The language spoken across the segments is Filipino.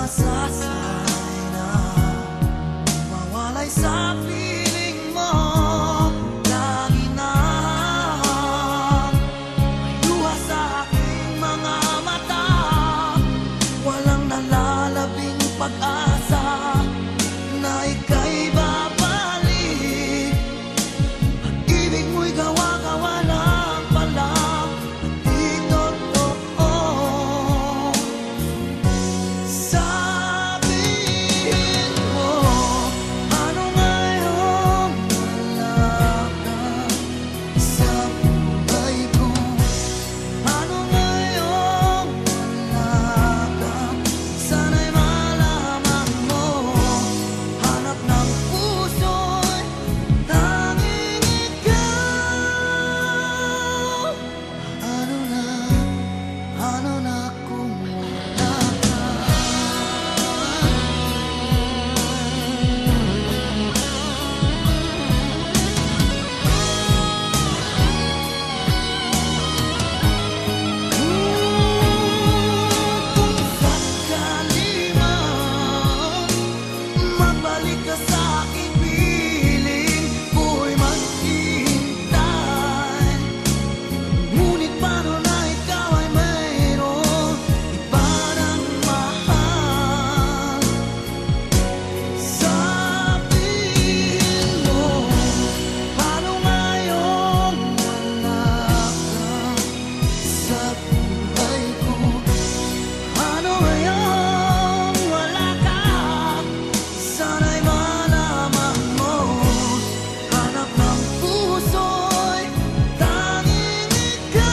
masasay na mawalay sa piling mo. Lagi na may luha sa aking mga mata, walang nalalabing pag-asa na ika'y babalik. Pag-ibig mo'y gawa-gawa lang pala at di totoo. Sabihin mo, ano ngayon wala ka sa buhay ko? Ano ngayon wala ka? Sana'y malaman mo, hanap ng puso'y tanging ikaw. Ano na kung wala ka? Kung sakali man magbalik ka sa aking piling, ko'y maghihintay. Ngunit paano na ikaw ay mayroong iba ng mahal? Sabihin mo, paano ngayon wala ka sa buhay ko? Ano ngayon wala ka? Sana'y malaman mo, hanap ng puso'y tanging ikaw.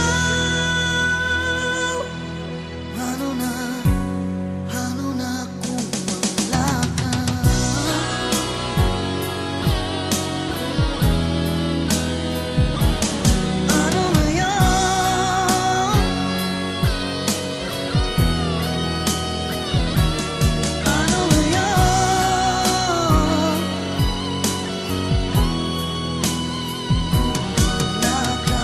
Ano na kung wala ka? Ano ngayon? Ano ngayon? Wala ka.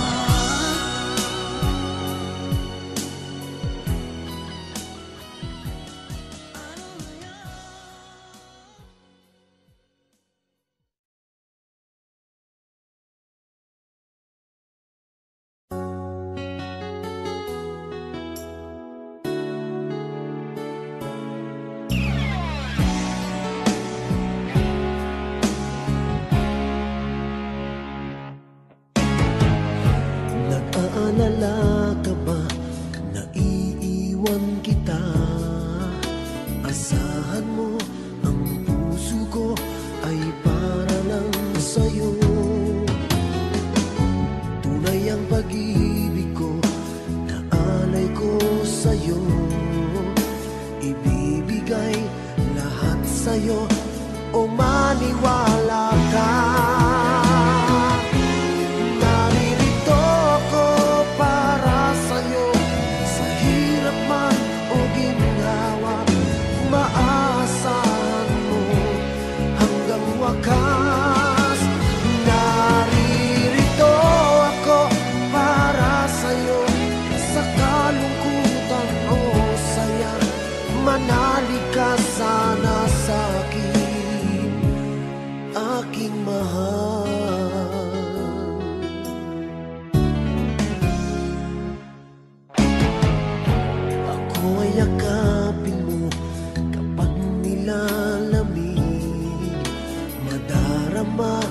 Nag-aalala ka ba na iiwan kita? Asahan mo, ang puso ko ay para lang sa'yo. Tunay ang pag-ibig ko na alay ko sa'yo. Ibibigay lahat sa'yo o maniwala ka. Naririto ako para sa'yo, sa hirap man o ginhawa. Maaasahan mo hanggang wakas. Naririto ako para sa'yo, sa kalungkutan o saya. Manalig ka sana sa'kin, aking mahal. Ako ay yakapin mo kapag nilalamig. Madarama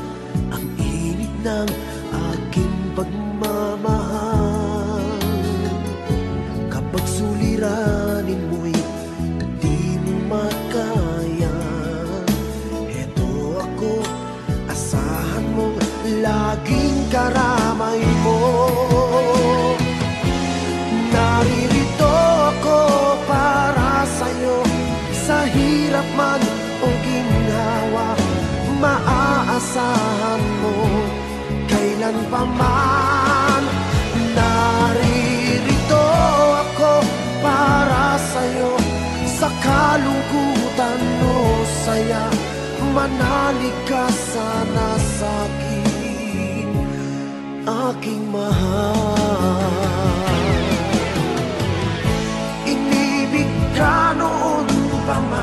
ang init ng aking pagmamahal. Kapag suliranin mo'y di mo makaya, eto ako, asahan mong laging karamay mo. Naririto ako para sa'yo, sa hirap man o ginhawa. Maaasahan mo kailan pa man. Naririto ako para sa'yo, sa kalungkutan o saya. Manalig ka sana sa'kin, aking mahal. Inibig ka noon pa man.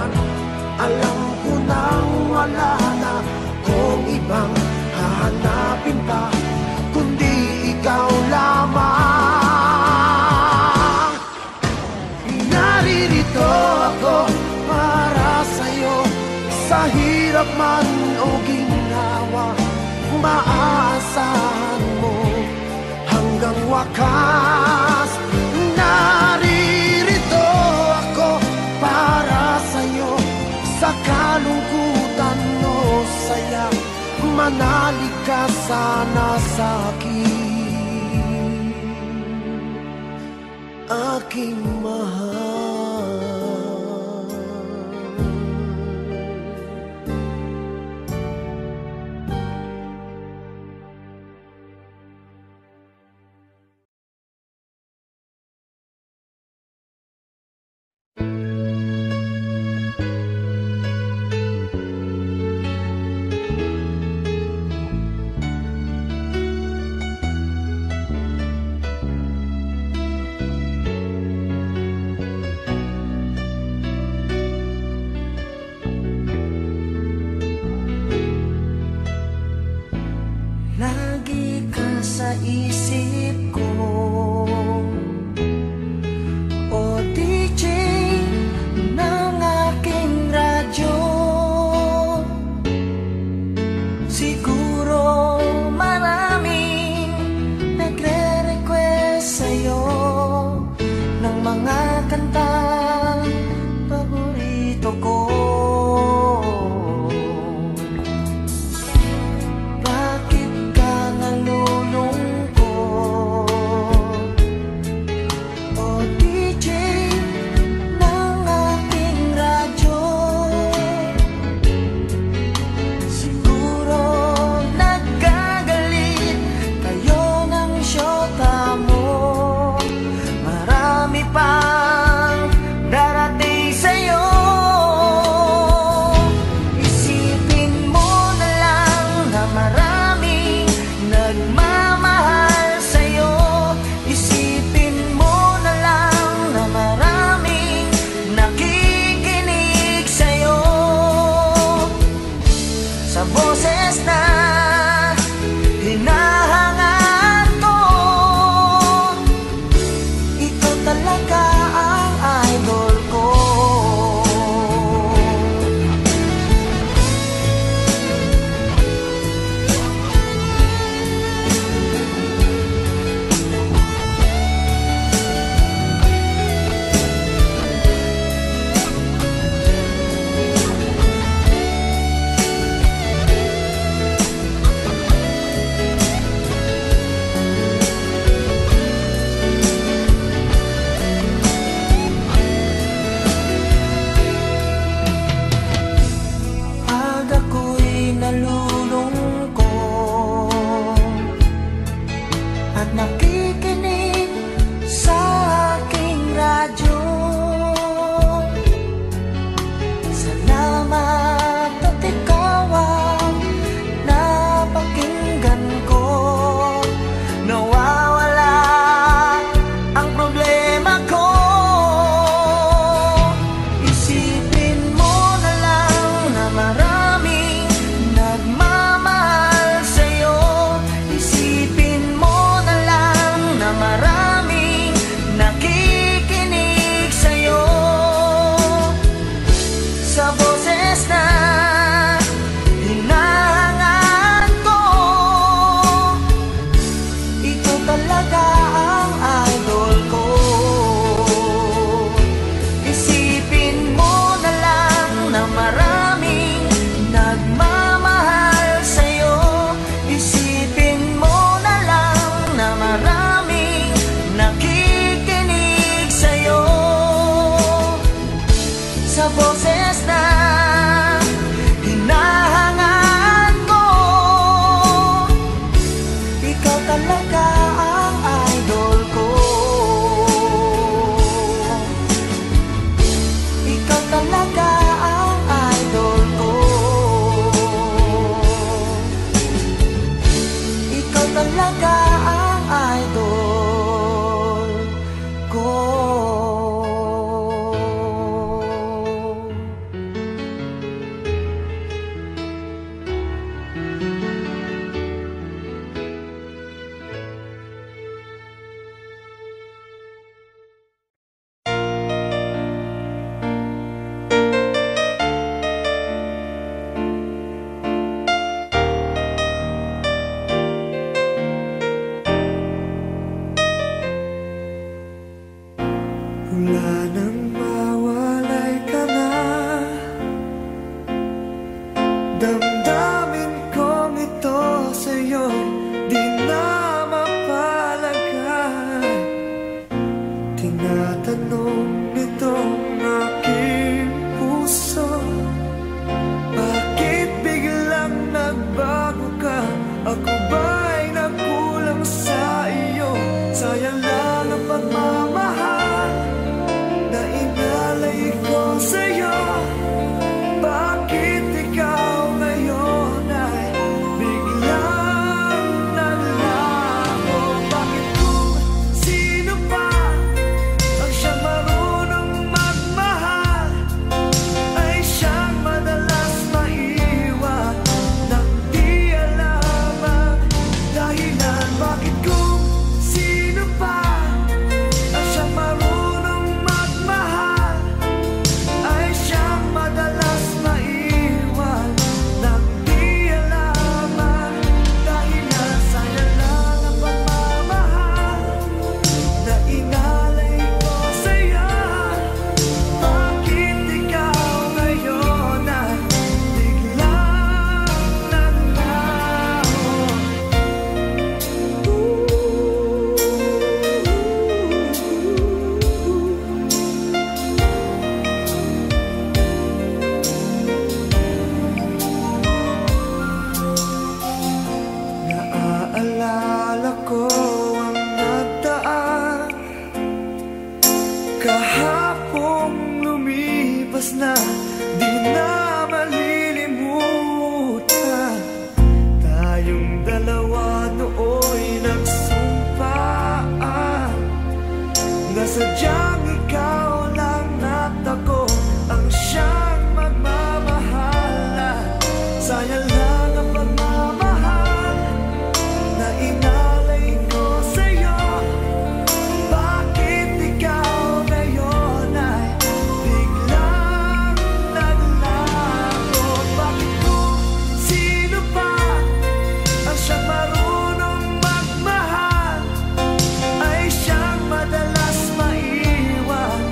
man o ginhawa, maaasahan mo hanggang wakas. Naririto ako para sa'yo, sa kalungkutan o saya, manalig ka sana sa'kin, aking mahal. Mula nang mawalay ka na, damdamin kong ito sa'yo'y di na mapalagay. Tinatanong nitong aking puso, bakit biglang nagbago ka? Ako ba'y nagkulang sa iyo? Sayang lang ang pagmamahal na inalay ko sa'yo. Bakit ikaw ngayon ay biglang naglaho? Bakit kung sino pa ang siyang marunong magmahal ay siyang madalas maiwan nang di alam ang dahilan? Bakit kung sino pa ang siyang marunong magmahal ay siyang madalas maiwan nang di alam ang dahilan? Sayang lang ang pagmamahal na inalay ko sa'yo. Bakit ikaw ngayon ay biglang naglaho? Naaalala ko ang nagdaan, kahapong lumipas na, di na malilimutan. Tayong dalawa nooy nagsumpaan na sadyang ikaw lang at ako ang siyang magmamahalan. Sayang lang ang pagmamahal na inalay ko sa'yo. Bakit ikaw ngayon ay biglang naglaho? Bakit kung sino pa ang siyang marunong magmahal ay siyang madalas maiwan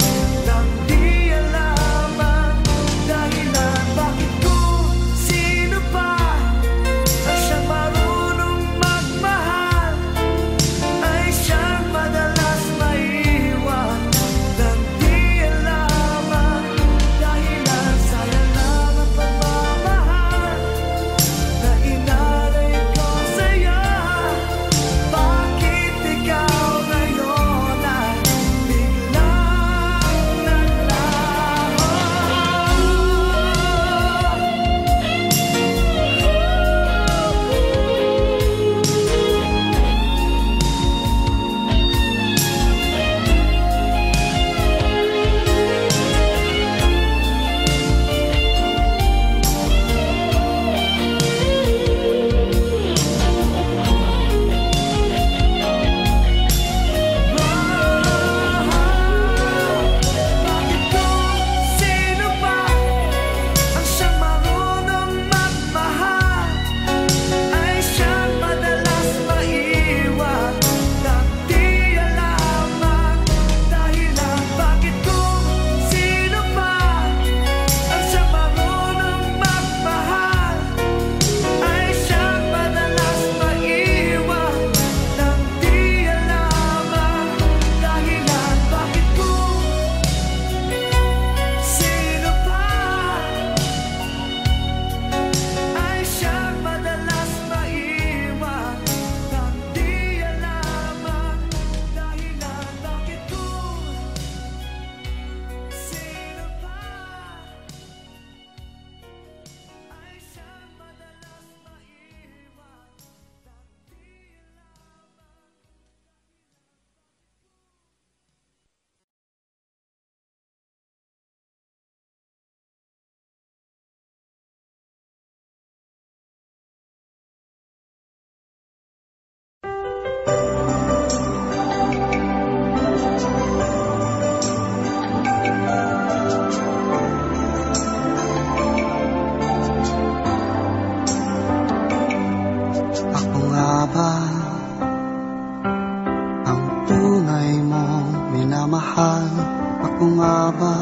Ako nga ba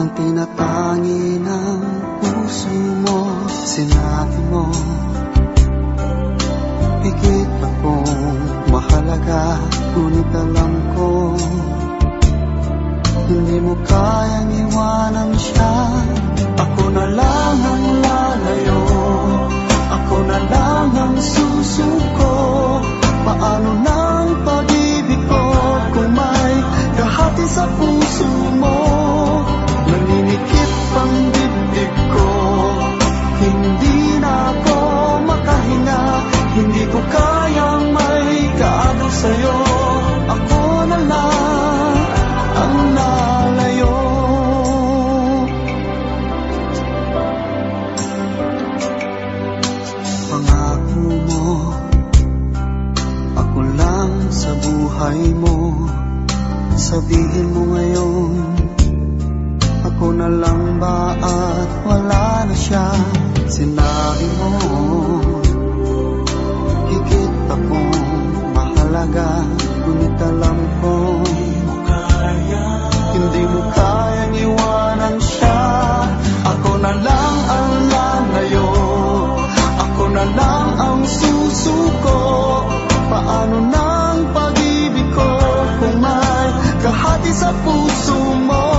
ang tinatangi ng puso mo? Sinabi mo higit akong mahalaga, ngunit alam ko hindi mo kayang iwanan siya. Ako na lang ang lalayo, ako na lang ang susuko. Paano nang pag-ibig ko kung may kahati sa puso mo? Naninikip ang dibdib ko, hindi na ako makahinga. Hindi ko kayang may kaagaw sa'yo. Ako na lang ang lalayo. Pangako mo, ako lang sa buhay mo. Sabihin mo ngayon, ako na lang ba at wala na siya? Sinabi mo higit akong mahalaga, ngunit alam ko hindi mo kayang iwanan siya. Ako na lang ang lalayo, ako na lang ang susuko. Paano nang pag-ibig ko kung may kahati sa puso mo?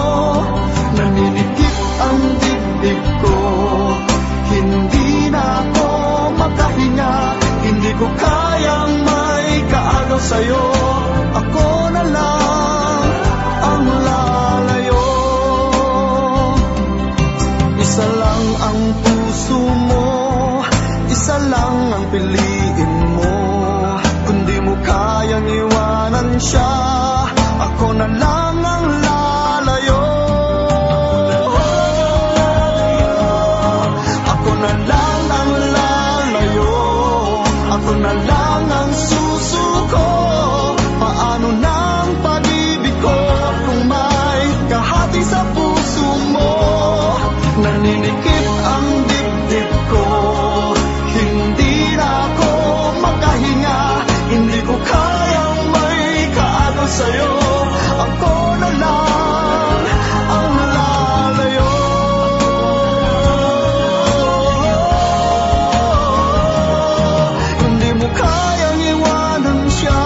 Naninikip ang dibdib ko, hindi na ako makahinga. Hindi ko kayang may kaagaw sa'yo. Ako na lang ang lalayo. Isa lang ang puso mo, isa lang ang piliin mo. Kung di mo kayang iwanan siya, ako na lang ang lalayo. Ako na lang ang lalayo, ako na lang ang susuko. Paano nang pag-ibig ko kung may kahati sa puso mo? Naninikip ang dibdib ko, hindi na ako makahinga. Hindi ko kayang may kaagaw sa'yo. Ako na lang ang lalayo. Hindi mo kayang iwanan siya.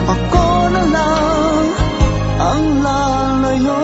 Ako na lang ang lalayo.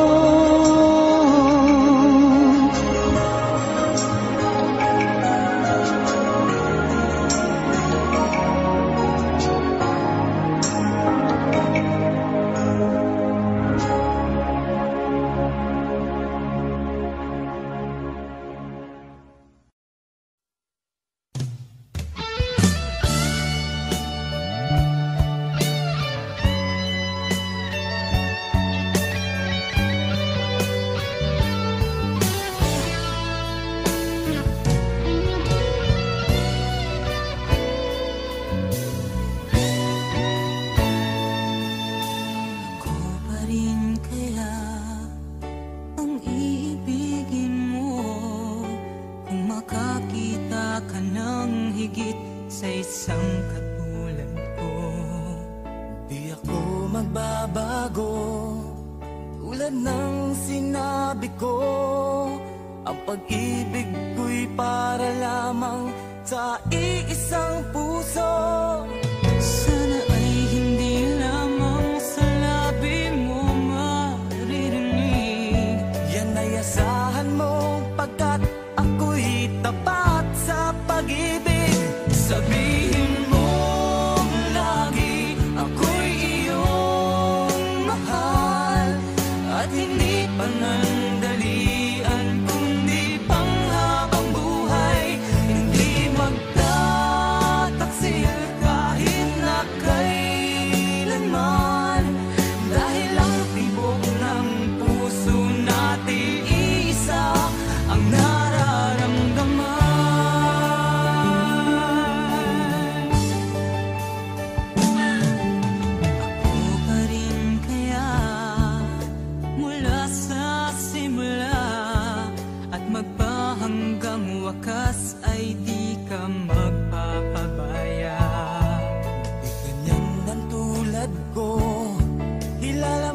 Ilala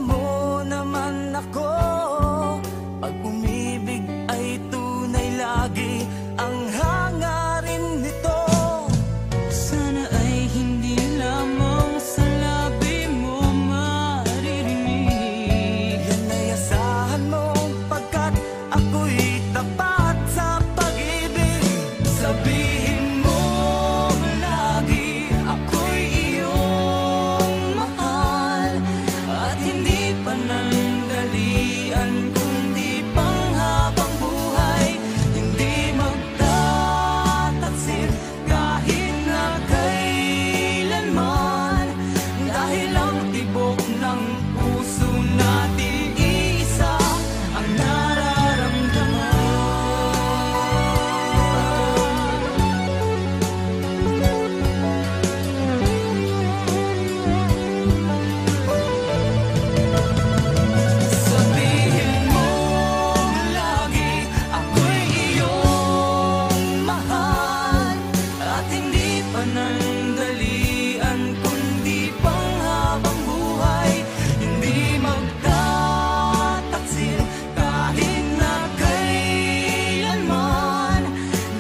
dahil ang tibok ng puso natin isa ang nararamdaman. Sabihin mo lagi ako'y iyong mahal at hindi panandalian kundi panghabang buhay. Hindi magtataksil kahit na kailanman,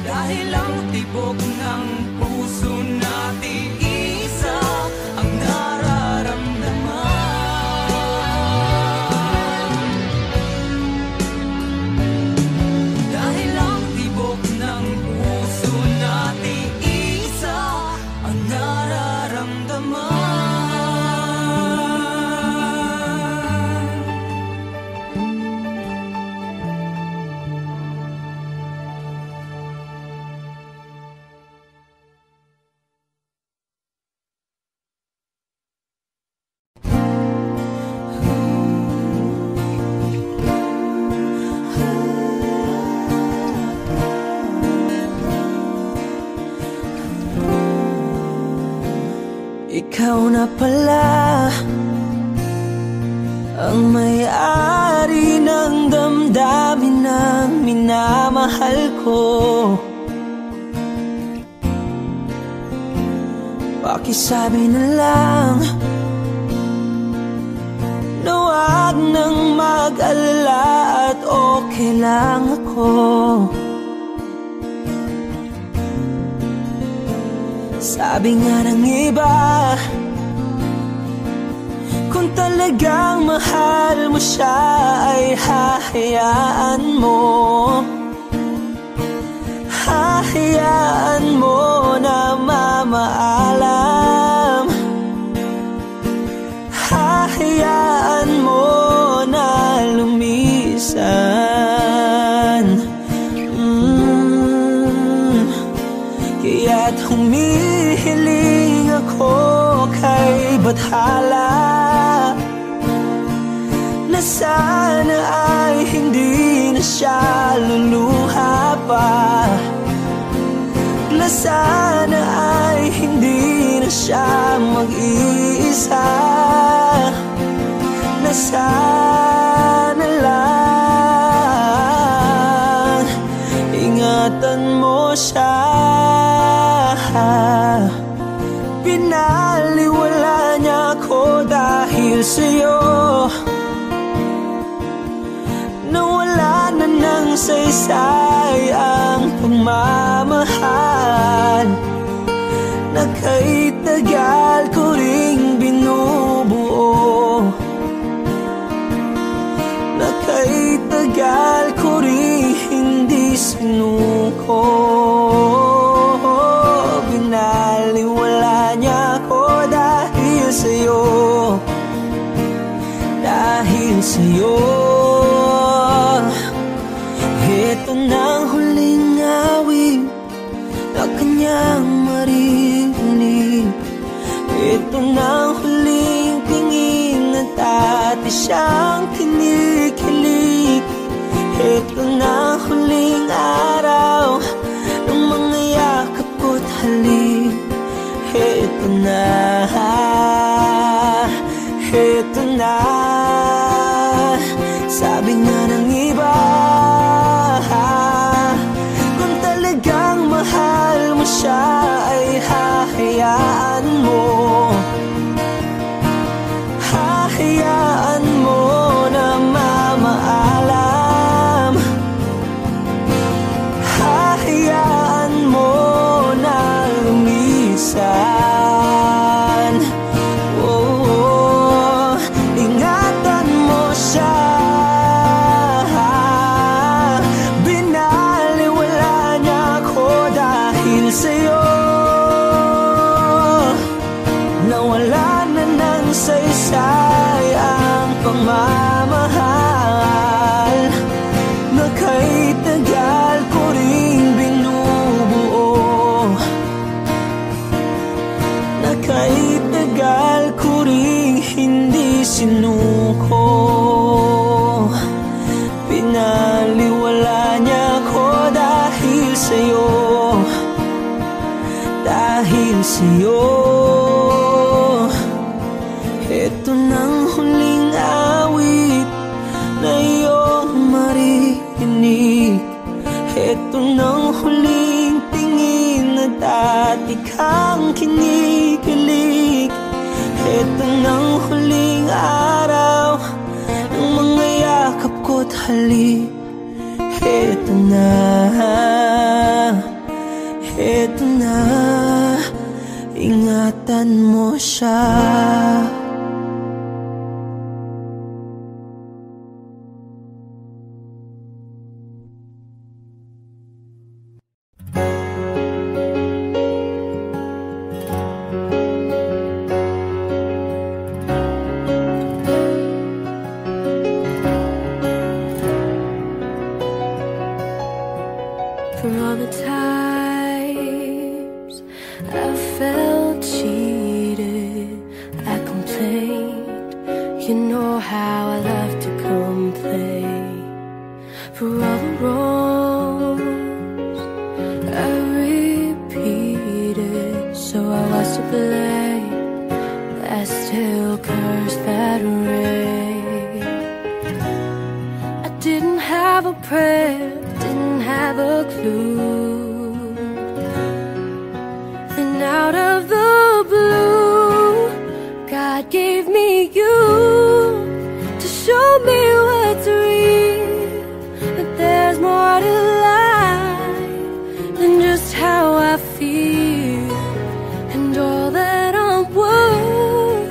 dahil ang tibok ng puso natin isa ang nararamdaman. Dahil ang tibok ng puso natin isa ang nararamdaman. Ikaw na pala ang may-ari ng damdamin ng minamahal ko. Pakisabi na lang na wag nang mag-alala at okay lang ako. Sabi nga ng iba, kung talagang mahal mo siya ay hahayaan mo. Hahayaan mo na mamaalam. Hahayaan mo na lumisan. Kaya't humihiling ako kay Bathala na sana ay hindi na siya luluha pa, na sana ay hindi na siya mag-iisa, na sana lang ingatan mo siya. Pinaliwala niya ako dahil sa'yo, nawala na ng saysay ang pagmamahal na kay tagal ko ring binubuo, na kay tagal ko ring hindi sinuko. Binaliwala niya ako dahil sa'yo, dahil sa'yo. Ito na ang huling awit na kanyang maririnig. Ito na ang huling tingin at dati siyang kinikilig. Ito na ang huling araw ng mga yakap ko't halik. Ito na, ito na. Sabi nga ng iba, kung talagang mahal mo siya ay hahayaan mo. Hahayaan mo na mamaalam. Hahayaan mo na lumisan. Oh, ingatan mo siya. Binaliwala niya ako dahil sa'yo, nawala na ng saysay ang pagmamahal na kay tagal ko ring binubuo, na kay tagal ko ring Ito nang huling awit na iyong maririnig. Ito nang huling tingin na dati kang kinikilig. Ito nang huling araw ng mga yakap ko't halik. Ito na, ingatan mo siya. For all the times I felt cheated, I complained. You know how I love to complain. For all the wrongs I repeated, so I was to blame. I still curse that rain. I didn't have a prayer, didn't have a clue. Then out of the blue, God gave me you to show me what's real, that there's more to life than just how I feel. And all that I'm worth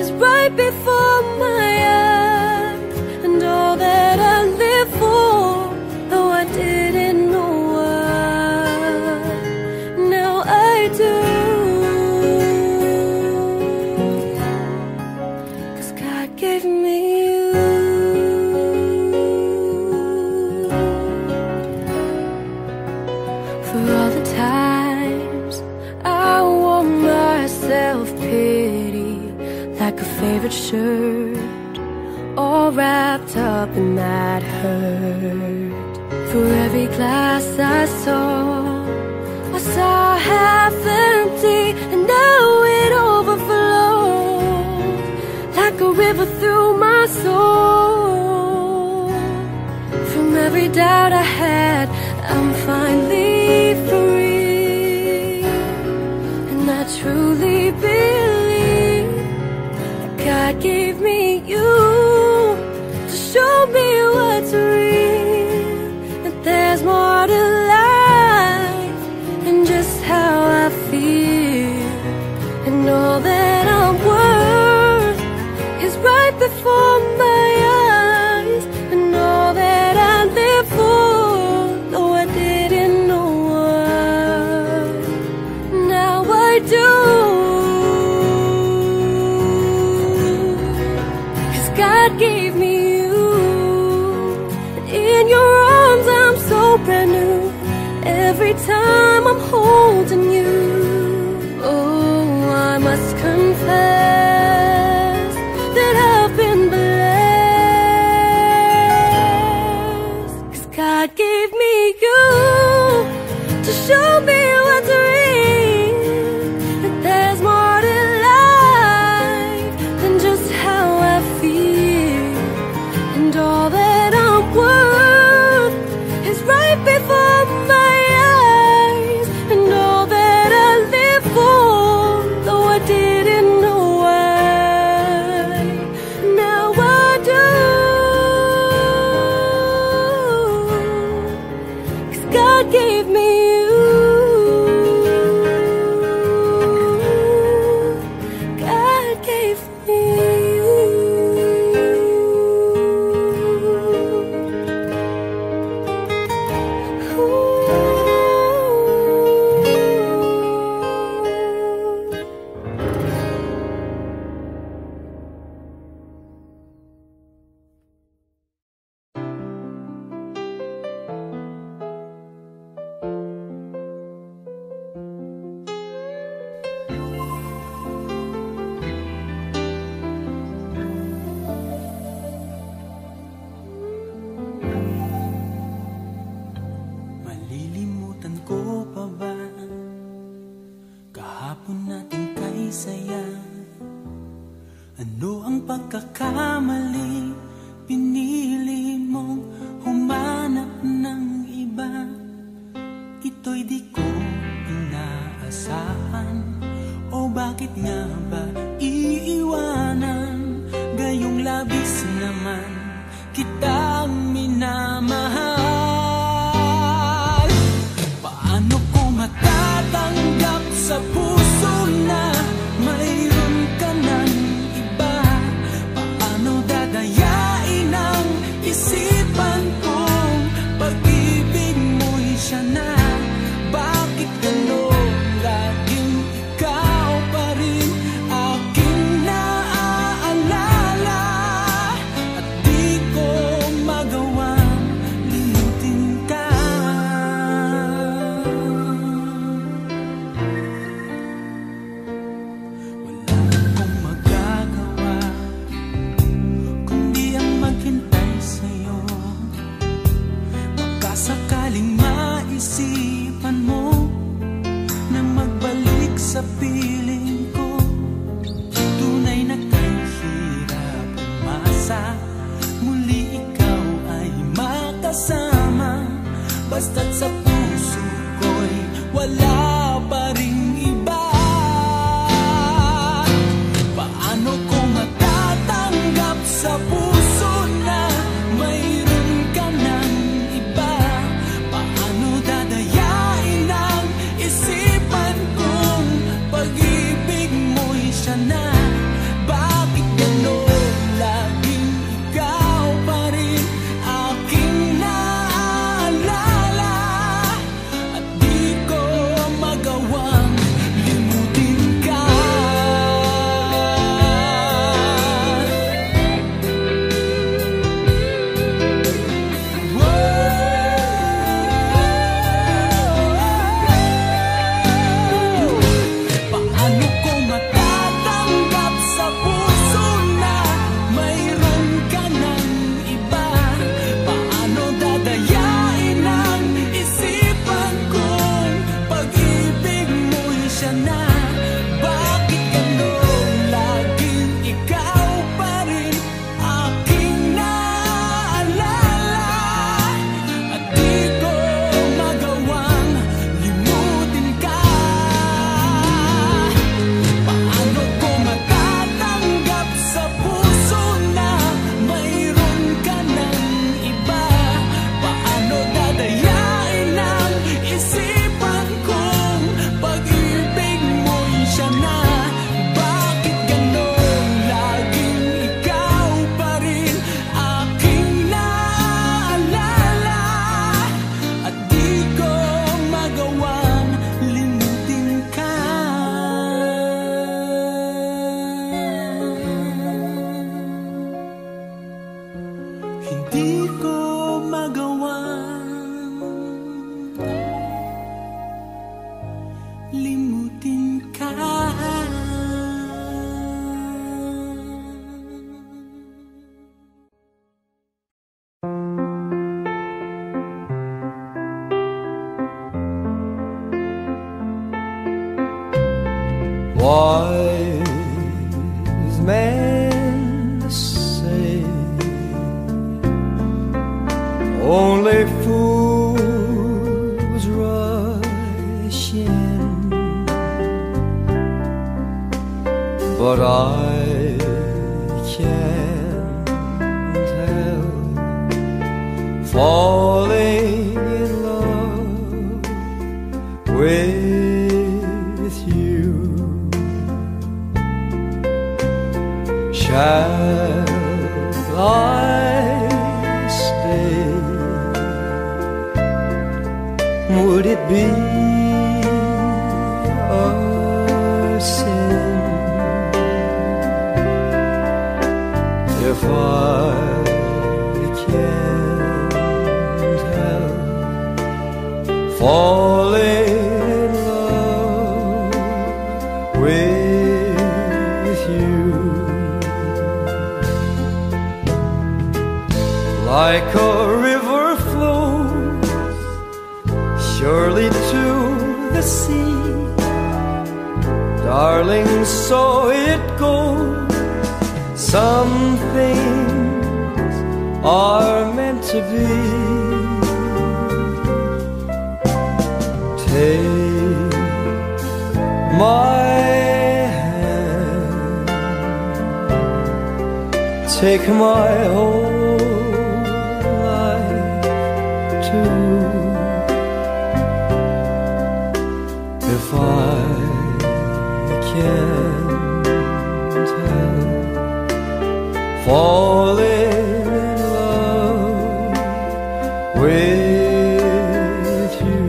is right before my eyes, and all that I live for, though I didn't know why, now I do. 'Cause God gave me you. For all the times I wore my self-pity like a favorite shirt, all wrapped up in that hurt. For every glass I saw half empty, and now it overflows like a river through my soul. From every doubt I had, I'm finally free, and I truly believe that God gave me you to show me what's real, that there's more to life than just how I feel. And all that I'm worth is right before my eyes, and all that I live for, though I didn't know why, now I do. 'Cause God gave me you, and in your arms I'm so brand new. Every time I'm holding you, oh, I must confess that I've been blessed. 'Cause God gave me you to show me what's real, that there's more to life than just how I feel. ang pagkakamali, pinili mong humanap ng iba. Ito'y di ko inaasahan, o bakit nga ba iiwanan? Gayong labis naman kitang minamahal. Paano ko matatanggap sa puso na mayroon ka ng iba? Paano dadayain ang isipan kong pag-ibig mo'y siya na? Bakit gano'n laging ikaw pa rin aking naaalala? At di ko magawang limutin ka. Wala akong magagawa kundi ang maghintay sa'yo. Baka sakaling maisipan mo na magbalik sa piling ko. Tunay na kahirap umasa, muli ikaw ay makasama. Basta't sa puso ko'y wala pa ring iba. Paano ko matatanggap sa puso na mayroon ka ng iba? Paano dadayain ang isipan kong pag-ibig mo'y siya na? Bakit gano'n laging ikaw pa rin aking naaalala? At di ko magawang limutin ka. Paano ko matatanggap sa puso na mayroon ka ng iba? Paano dadayain ang isipan kong pag-ibig mo'y siya na? Bakit gano'n laging ikaw pa rin aking naaalala? At di ko magawang limutin ka. Paano ko matatanggap sa puso na mayroon ka ng iba? Paano dadayain ang isipan kong pag-ibig mo'y siya na? Bakit gano'n laging ikaw pa rin aking naaalala? At di ko magawang limutin ka. Hindi ko magawang limutin ka. Wise men say only fools rush in, but I can't help falling in love with you. Shall I stay? Would it be a sin if I can't help falling in love with you? Like a river flows surely to the sea, darling, so it goes. Some things are meant to be. Take my hand, take my whole life too. If I can't help falling in love with you,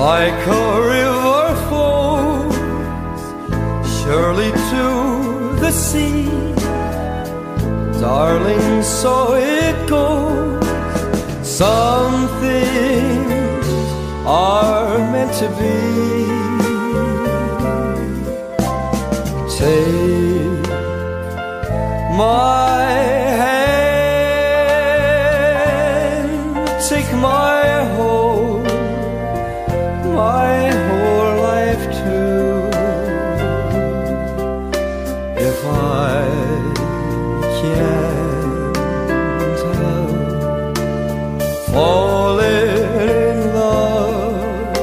like a river flows surely to the sea. Darling, so it goes. Some things are meant to be. Take my hand, take my whole life too. If I can't help falling in love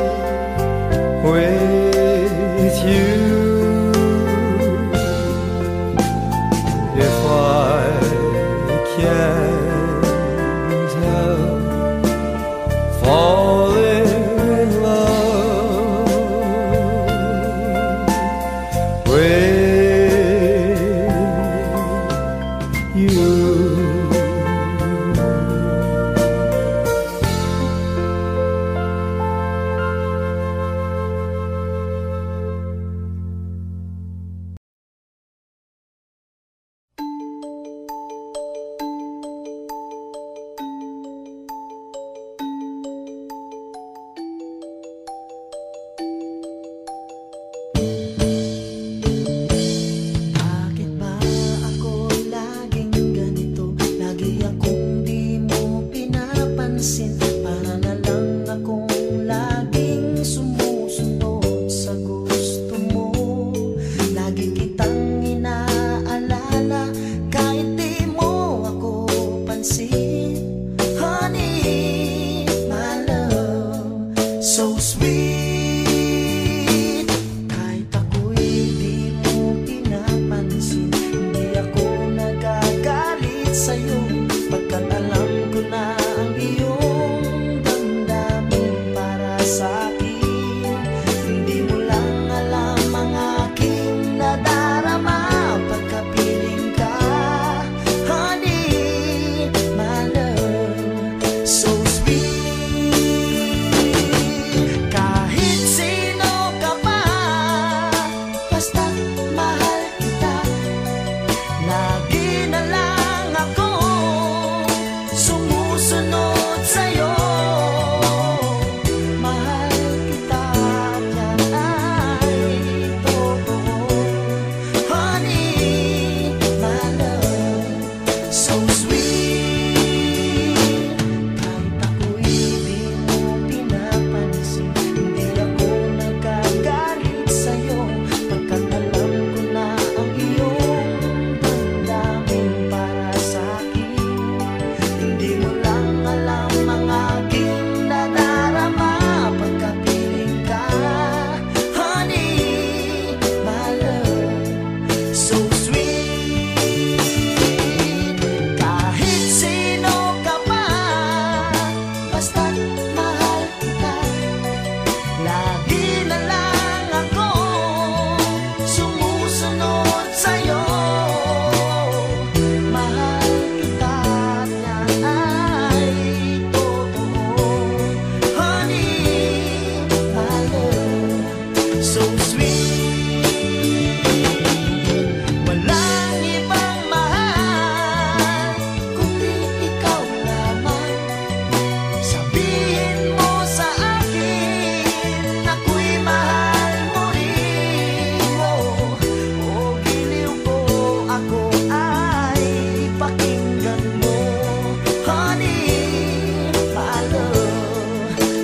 with you, if I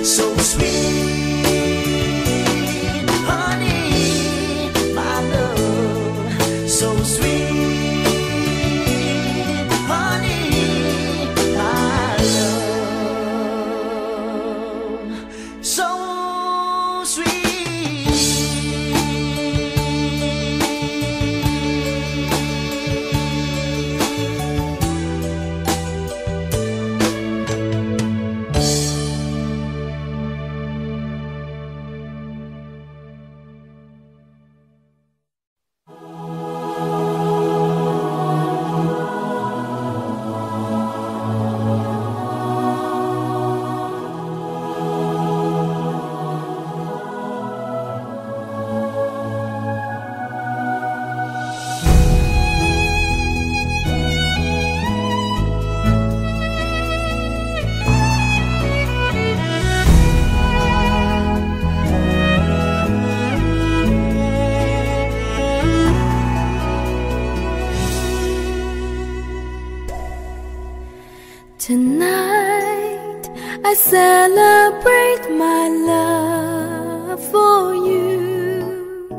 so sweet, honey, my love, so sweet, honey, my love, so sweet. Tonight I celebrate my love for you.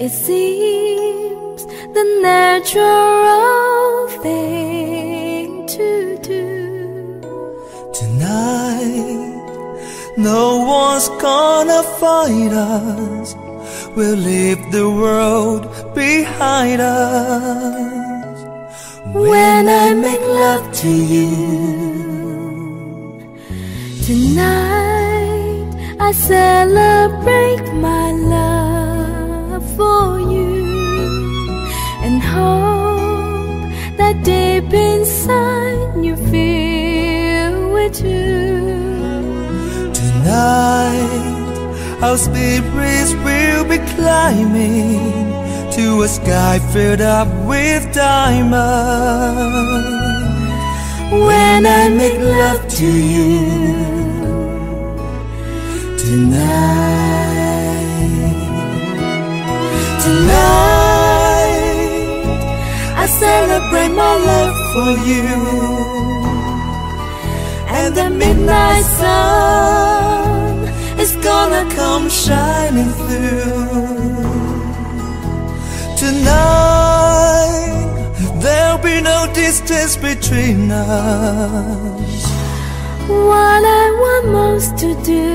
It seems the natural thing to do. Tonight, no one's gonna fight us. We'll leave the world behind us. When I make love to you, tonight I celebrate my love for you, and hope that deep inside you feel it too. tonight our spirits will be climbing to a sky filled up with diamonds. When I make love to you tonight, I celebrate my love for you, and the midnight sun is gonna come shining through. Tonight, there'll be no distance between us. What I want most to do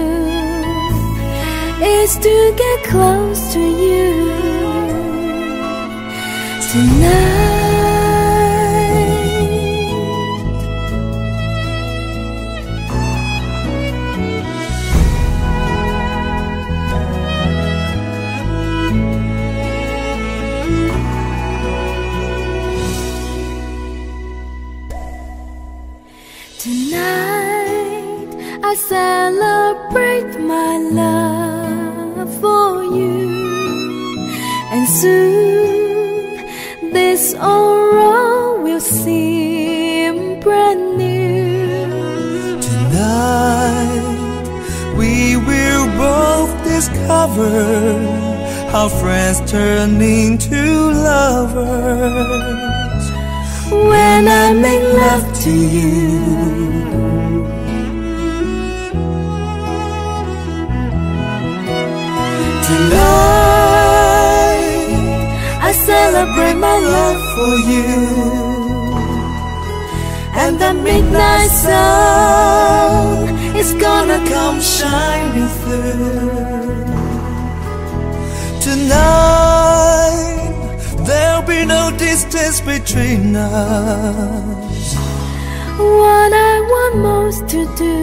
is to get close to you tonight. Tonight I celebrate my love for you, and soon this old road will seem brand new. Tonight, we will both discover how friends turn into lovers. When I make love to you tonight, I celebrate my love for you, and the midnight sun is gonna come shining through. Tonight, there'll be no distance between us. What I want most to do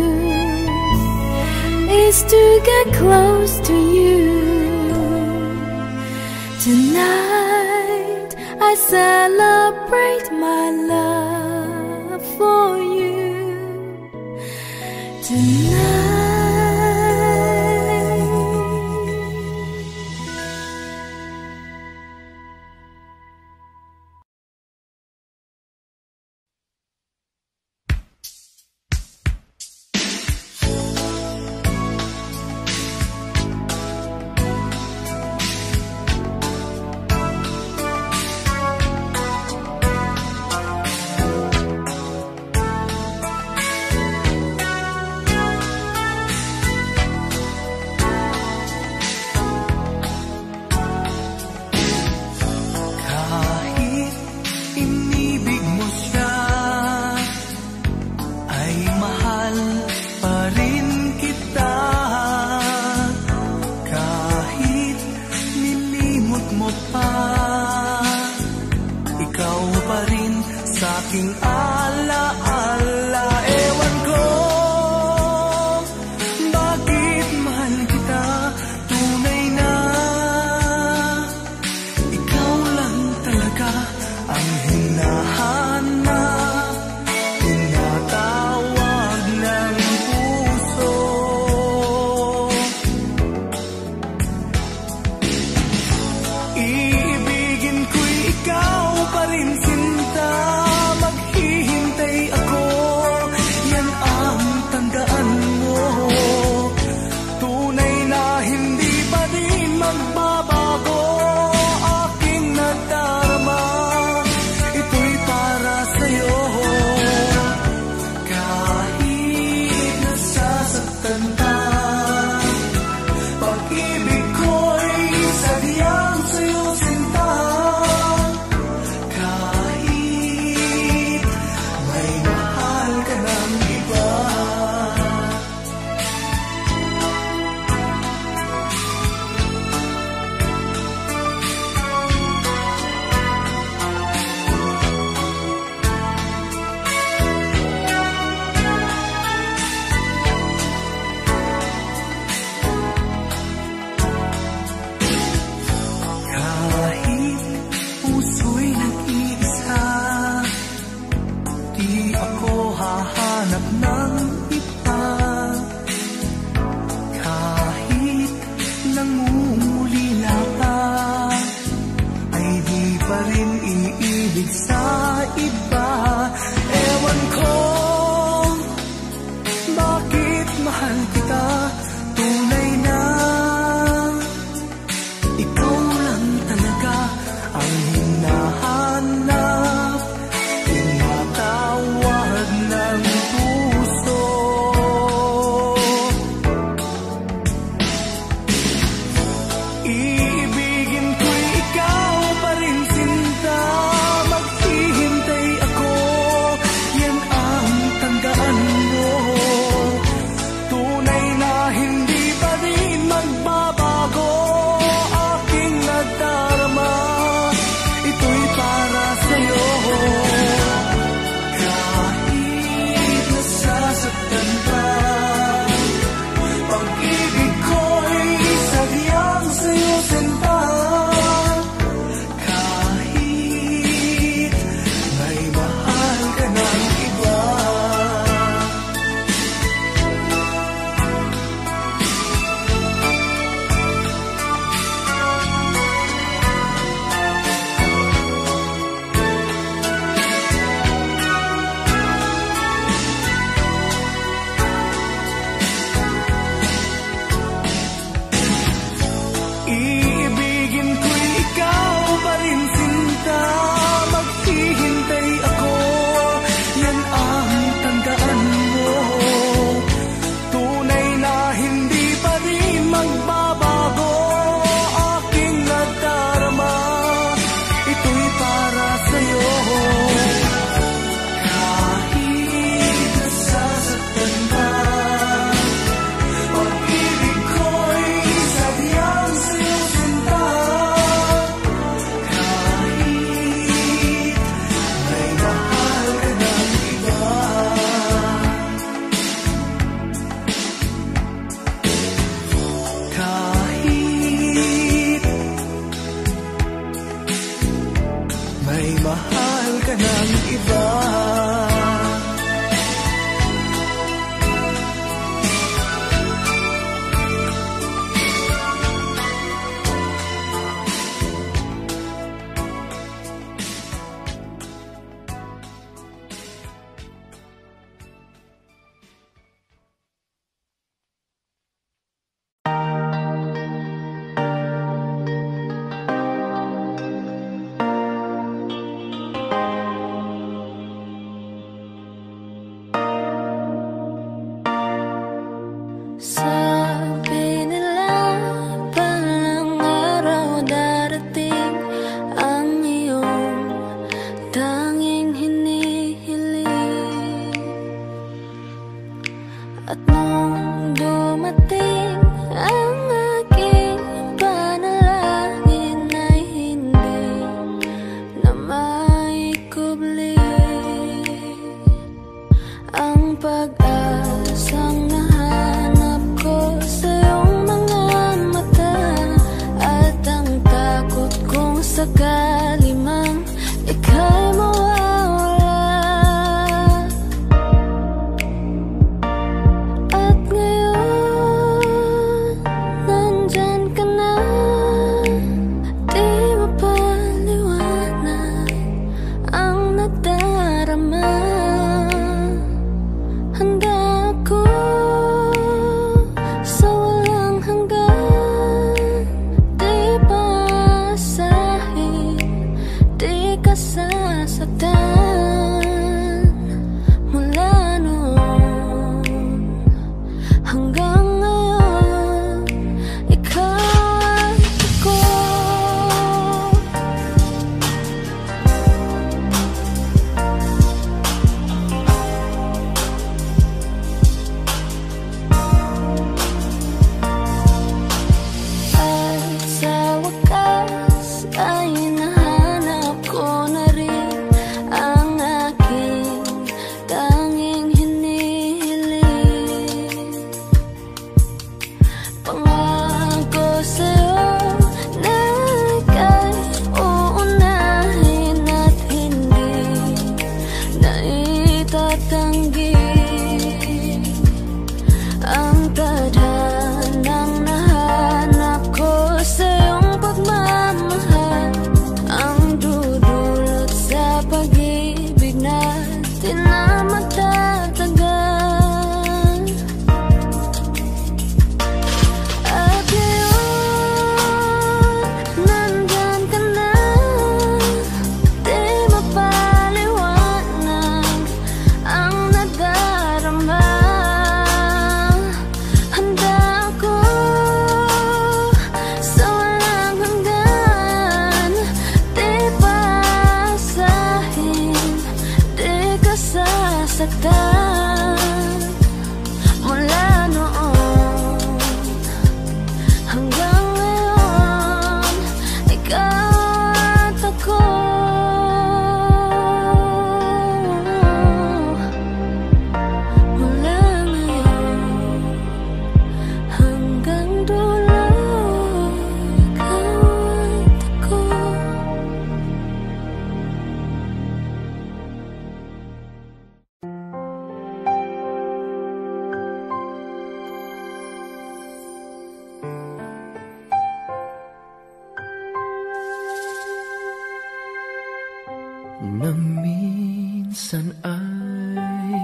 is to get close to you tonight. I celebrate my love for you tonight. Pangako sa'yo na ika'y uunahin at hindi na itatanggi ang tadhanang nahanap ko sa iyong pagmamahal, ang dudulot sa pag-ibig natin na matatagal. At ngayon, nandyan ka na, di mapaliwanag ang nadarama. Handa ako sa walang hanggan, di paasahin, di ka sasaktan. Mula noon hanggang ngayon, ikaw at ako. Mula ngayon hanggang dulo, ikaw at ako. Na minsan ay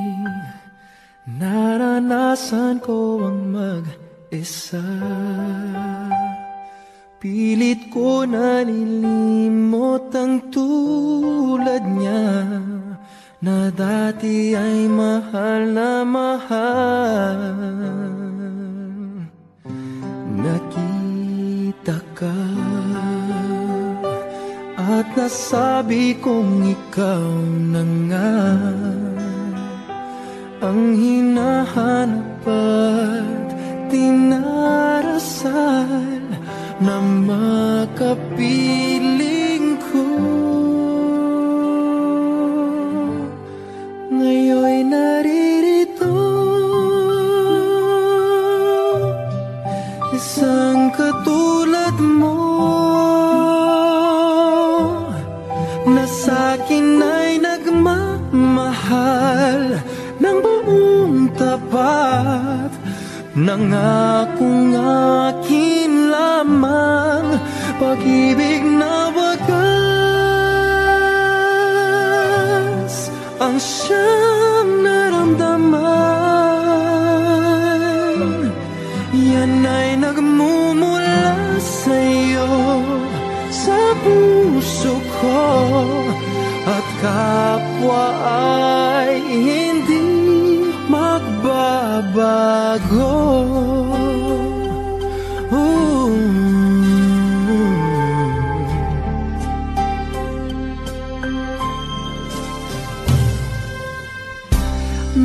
naranasan ko ang mag-isa. Pilit ko nalilimot ang tulad niya na dati ay mahal na mahal. Nakita ka at nasabi kong ikaw na nga ang hinahanap at dinarasal na makapiling ko. Ngayon'y naririto, isang katulad mo na sa'kin ay nagmamahal ng buong tapat. Nangakong akin lamang pag-ibig na wagas ang siyang naramdaman. Yan ay nagmumula sa'yo, sa puso ko, at kapwa ay hindi magbabago.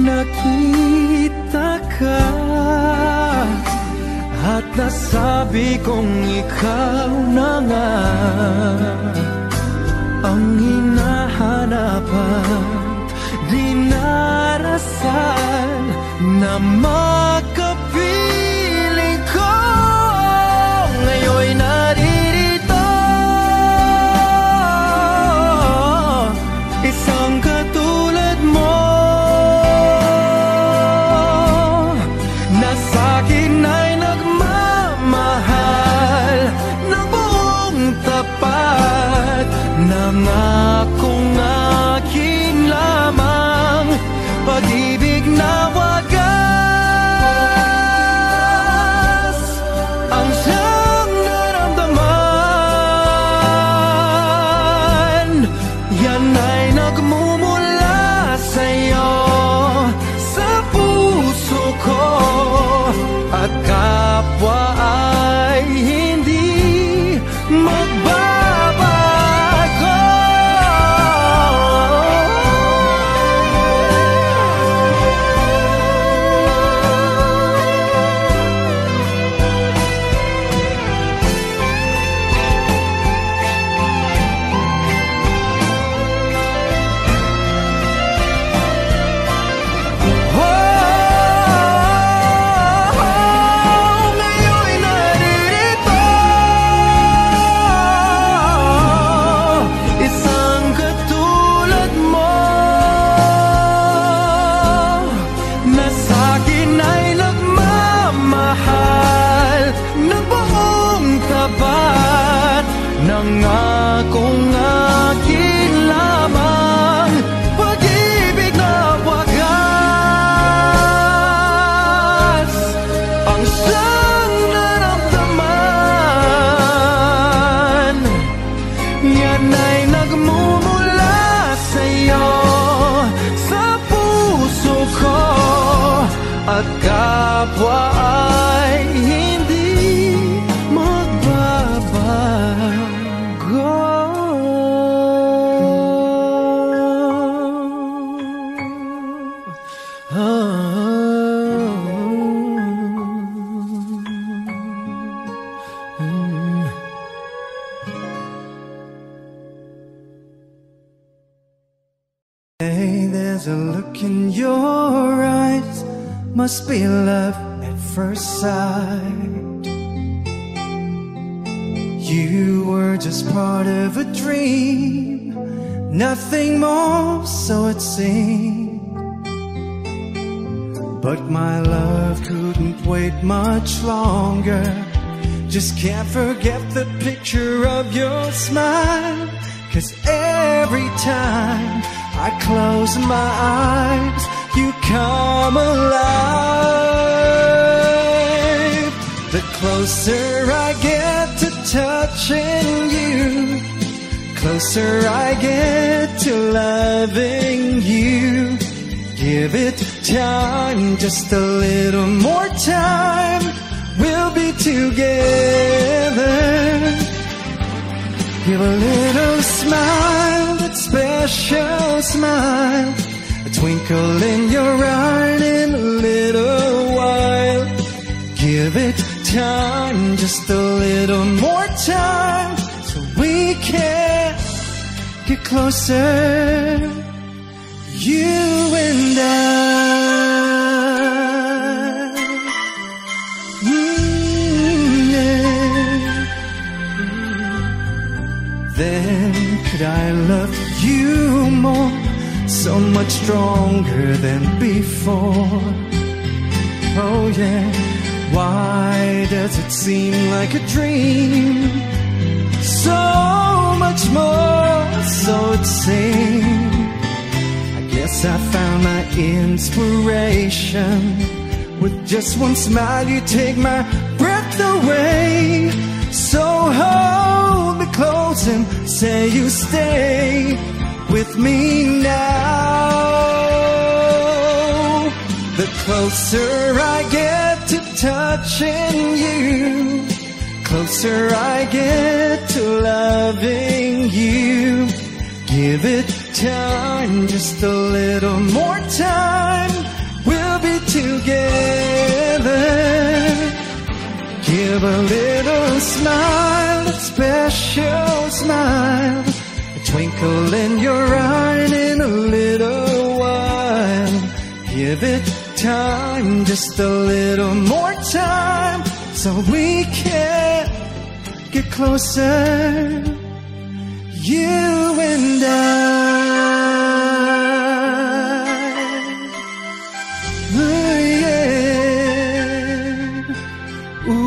Nakita ka at nasabi kong ikaw na nga ang hinahanap at dinarasal na makapiling ko. Ngayon'y naririto, isang katulad mo na sa'kin ay nagmamahal ng buong tapat. Nangakong akin lamang pag-ibig na wagas Nangakong akin lamang pag-ibig na wagas ang siyang naramdaman. Yan ay nagmumula sa'yo, sa puso ko, at kapwa ay hindi magbabago. Hey, there's a look in your eyes, must be love at first sight. You were just part of a dream, nothing more, so it seemed. But my love couldn't wait much longer. Just can't forget the picture of your smile, 'cause every time I close my eyes, you come alive. The closer I get to touching you, closer I get to loving you. Give it time, just a little more time, we'll be together. Give a little smile, that special smile, a twinkle in your eye in a little while. Give it time, just a little more time, so we can get closer, you and I. Then could I love you more, so much stronger than before? Oh yeah, why does it seem like a dream? So much more, so it seems. I guess I found my inspiration. With just one smile you take my breath away. So hold me close and say you stay with me now. The closer I get to touching you, closer I get to loving you. Give it time, just a little more time, we'll be together. Give a little smile, a special smile, a twinkle in your eye in a little while. Give it time, just a little more time, so we can get closer, you and I. Ooh, yeah. Ooh.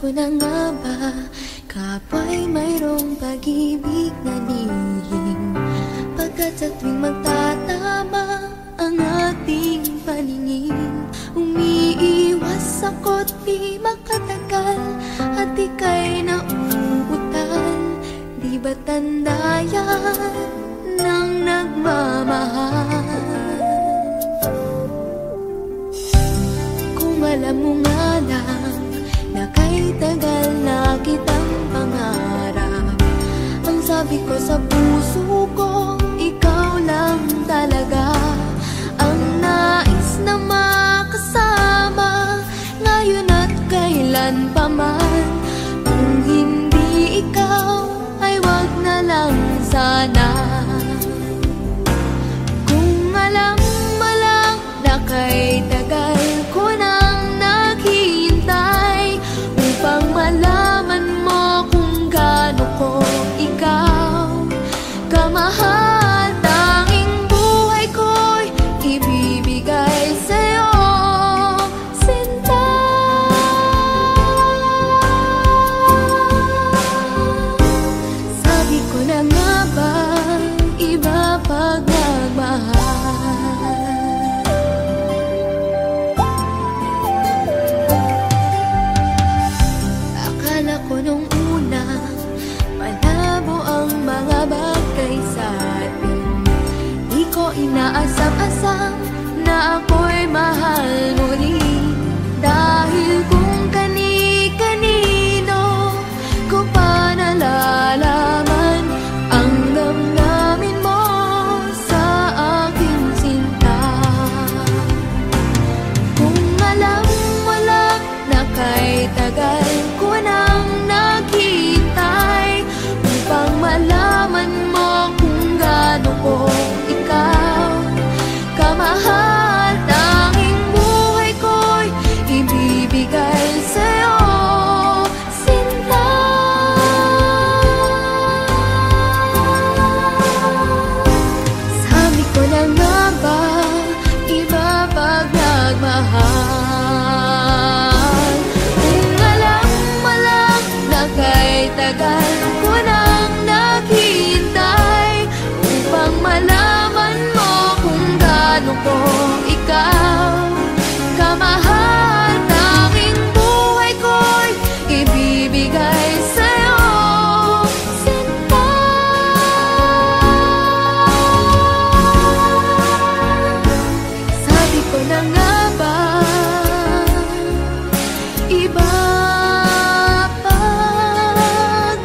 Ko na nga ba, kapwa'y mayroong pag-ibig na lihim, pagkat sa tuwing magtatama ang ating paningin, umiiwas ako't di makatagal, at ika'y nauutal. Di ba tanda yan ng nagmamahal? Kung alam mo nga lang na kay tagal na kitang pangarap, ang sabi ko sa puso ko, ikaw lang talaga ang nais na makasama, ngayon at kailan pa man. Kung hindi ikaw, ay wag na lang sana. Kung alam mo lang na kay tagal ko nang nakita na nga ba? Iba pag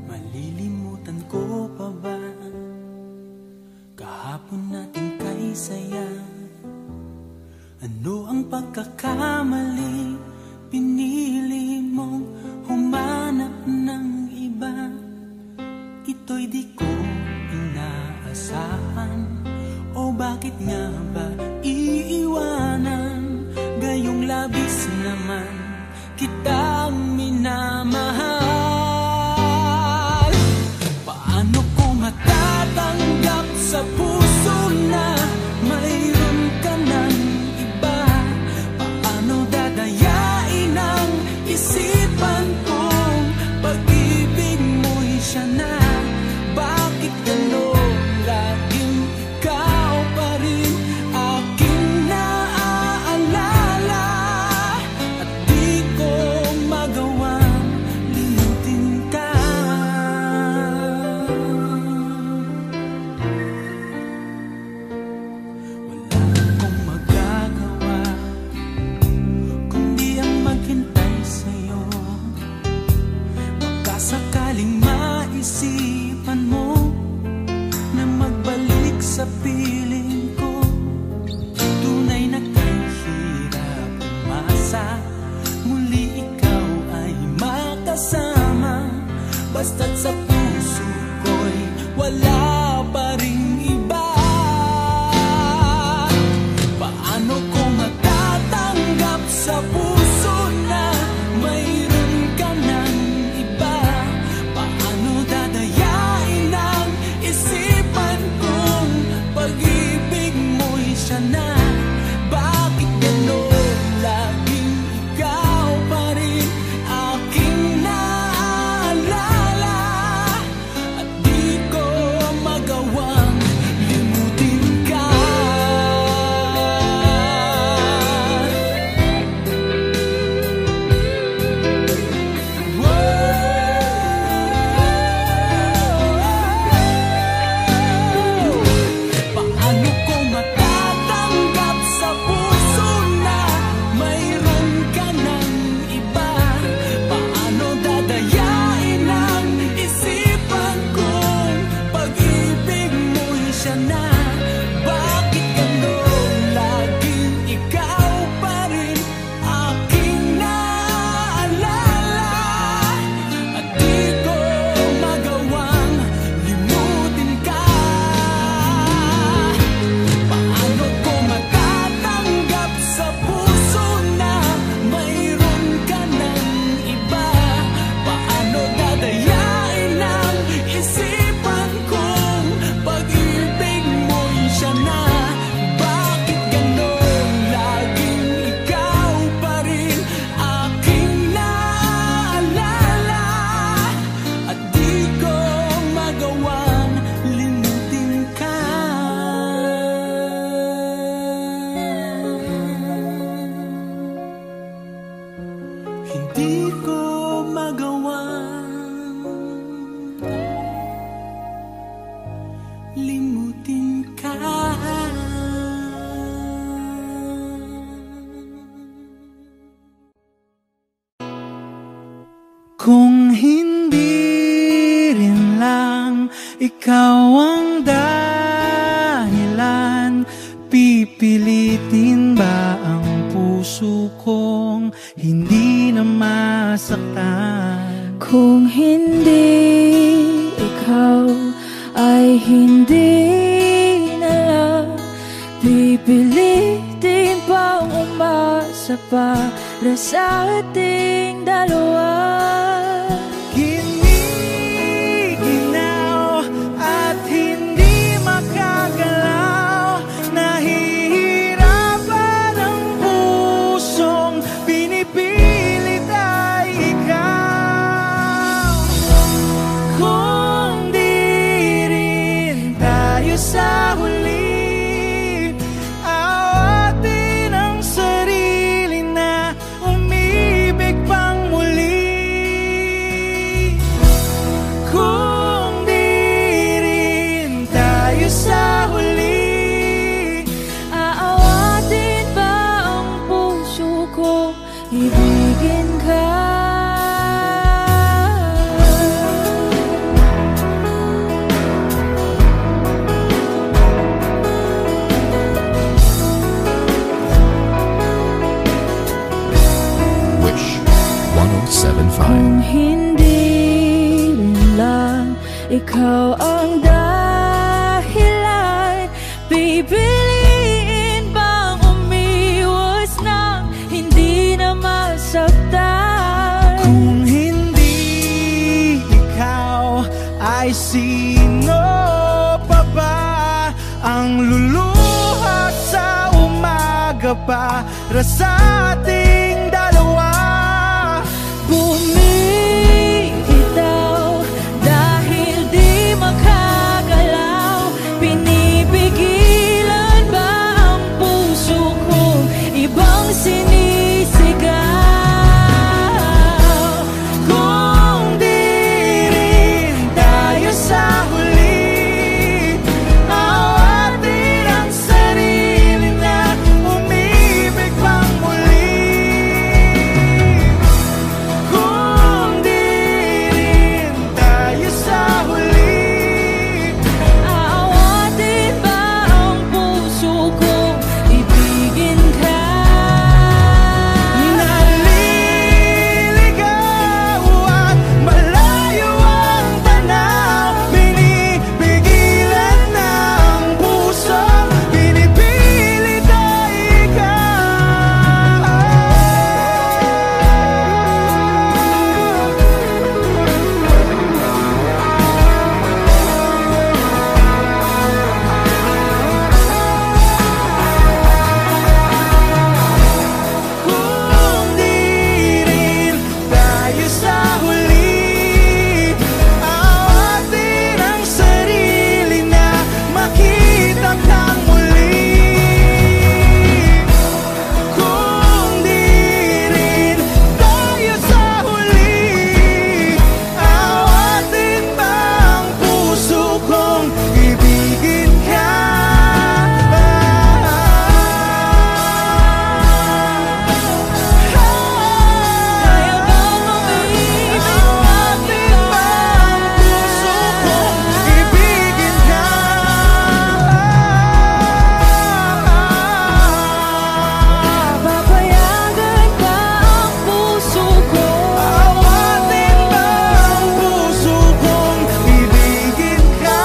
malilimutan ko pa ba kahapon nating kay saya? Ano ang pagkakamali? Pinili mong humanap ng iba. Ito'y di ko inaasahan. O bakit nga ba iiwanan? Gayong labis naman kitang minamahal. Paano ko matatanggap sa puso na mayroon ka ng iba? Paano dadayain ang isipan kong pag-ibig mo'y siya na? Bakit gano'n laging ikaw pa rin aking naaalala? At di ko magawang limutin ka. Wala akong magagawa kundi ang maghintay sa'yo. Baka sakaling maisipan mo na magbalik sa piling ko. Tunay na kahirap umasa, muli ikaw ay makasama. Basta't sa puso ko'y wala pa ring iba. Paano ko matatanggap sa puso na mayroon ka ng iba? Paano dadayain ang isipan kong pag-ibig mo'y siya na? Bakit gano'n laging ikaw pa rin aking naaalala? At di ko magawang limutin ka. Paano ko matatanggap sa puso na mayroon ka ng iba? Paano dadayain ang isipan kong pag-ibig mo'y siya na? Bakit gano'n laging ikaw pa rin aking naaalala? At di ko magawang limutin ka. Paano ko matatanggap sa puso na mayroon ka ng iba? Paano dadayain ang isipan kong pag-ibig mo'y siya na? Bakit gano'n laging ikaw pa rin aking naaalala? At di ko magawang limutin ka. Hindi ko magawang limutin ka. Kung hindi rin lang ikaw ang dahilan, pipilitin ba ang puso kong hindi na masaktan? Kung hindi ikaw ay hindi na lang, pipilitin pang umasa umasa para sa ating dalawa. Giniginaw at hindi makagalaw, nahihirapan ang pusong pinipilit ay ikaw. Kung di rin tayo sa huli, awatin ang sarili na umibig pang muli. Kung di rin tayo sa huli, Aawatin ba ang puso ko, ibigin ka? Wish 1075. Kung hindi rin lang ikaw ang dahilan, pipiliin bang umiwas nang hindi na masaktan? kung hindi ikaw, ay sino pa ba ang luluha sa umaga para sa ating dalawa? Bumibitaw dahil di makagalaw, pinipigilan ba ang puso kong ibang sinisigaw? Kung di rin tayo sa huli, awatin ang sarili na umibig pang muli. Kung di rin tayo sa huli, Aawatin ba ang puso kong ibigin ka? naliligaw at malayo ang tanaw, pinipigilan ng puso, pinipilit ay ikaw. Kung di rin tayo sa huli, awatin ang sarili na makita kang muli. Kung di rin tayo sa huli, awatin ba ang puso kong ibigin ka? Kaya bang umibig Awatin ba ang puso kong ibigin ka? Papayagan ba ang puso ko? Awatin ba ang puso kong ibigin ka?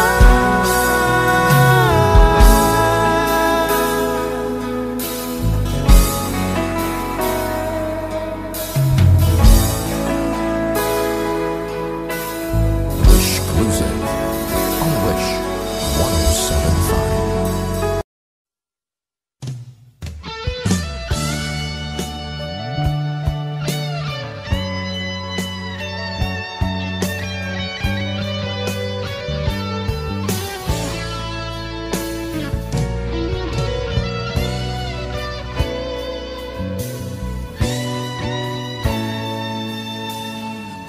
Wish Cruiser on Wish 1075.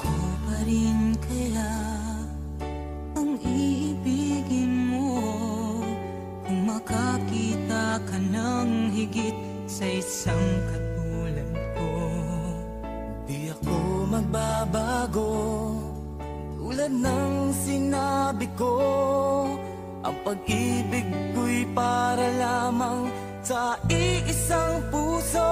Ko pa rin kaya ang iibigin mo kung makakita ka ng higit sa isang katulad ko. Di ako magbabago, tulad ng sinabi ko. Ang pag-ibig ko'y para lamang sa iisang puso.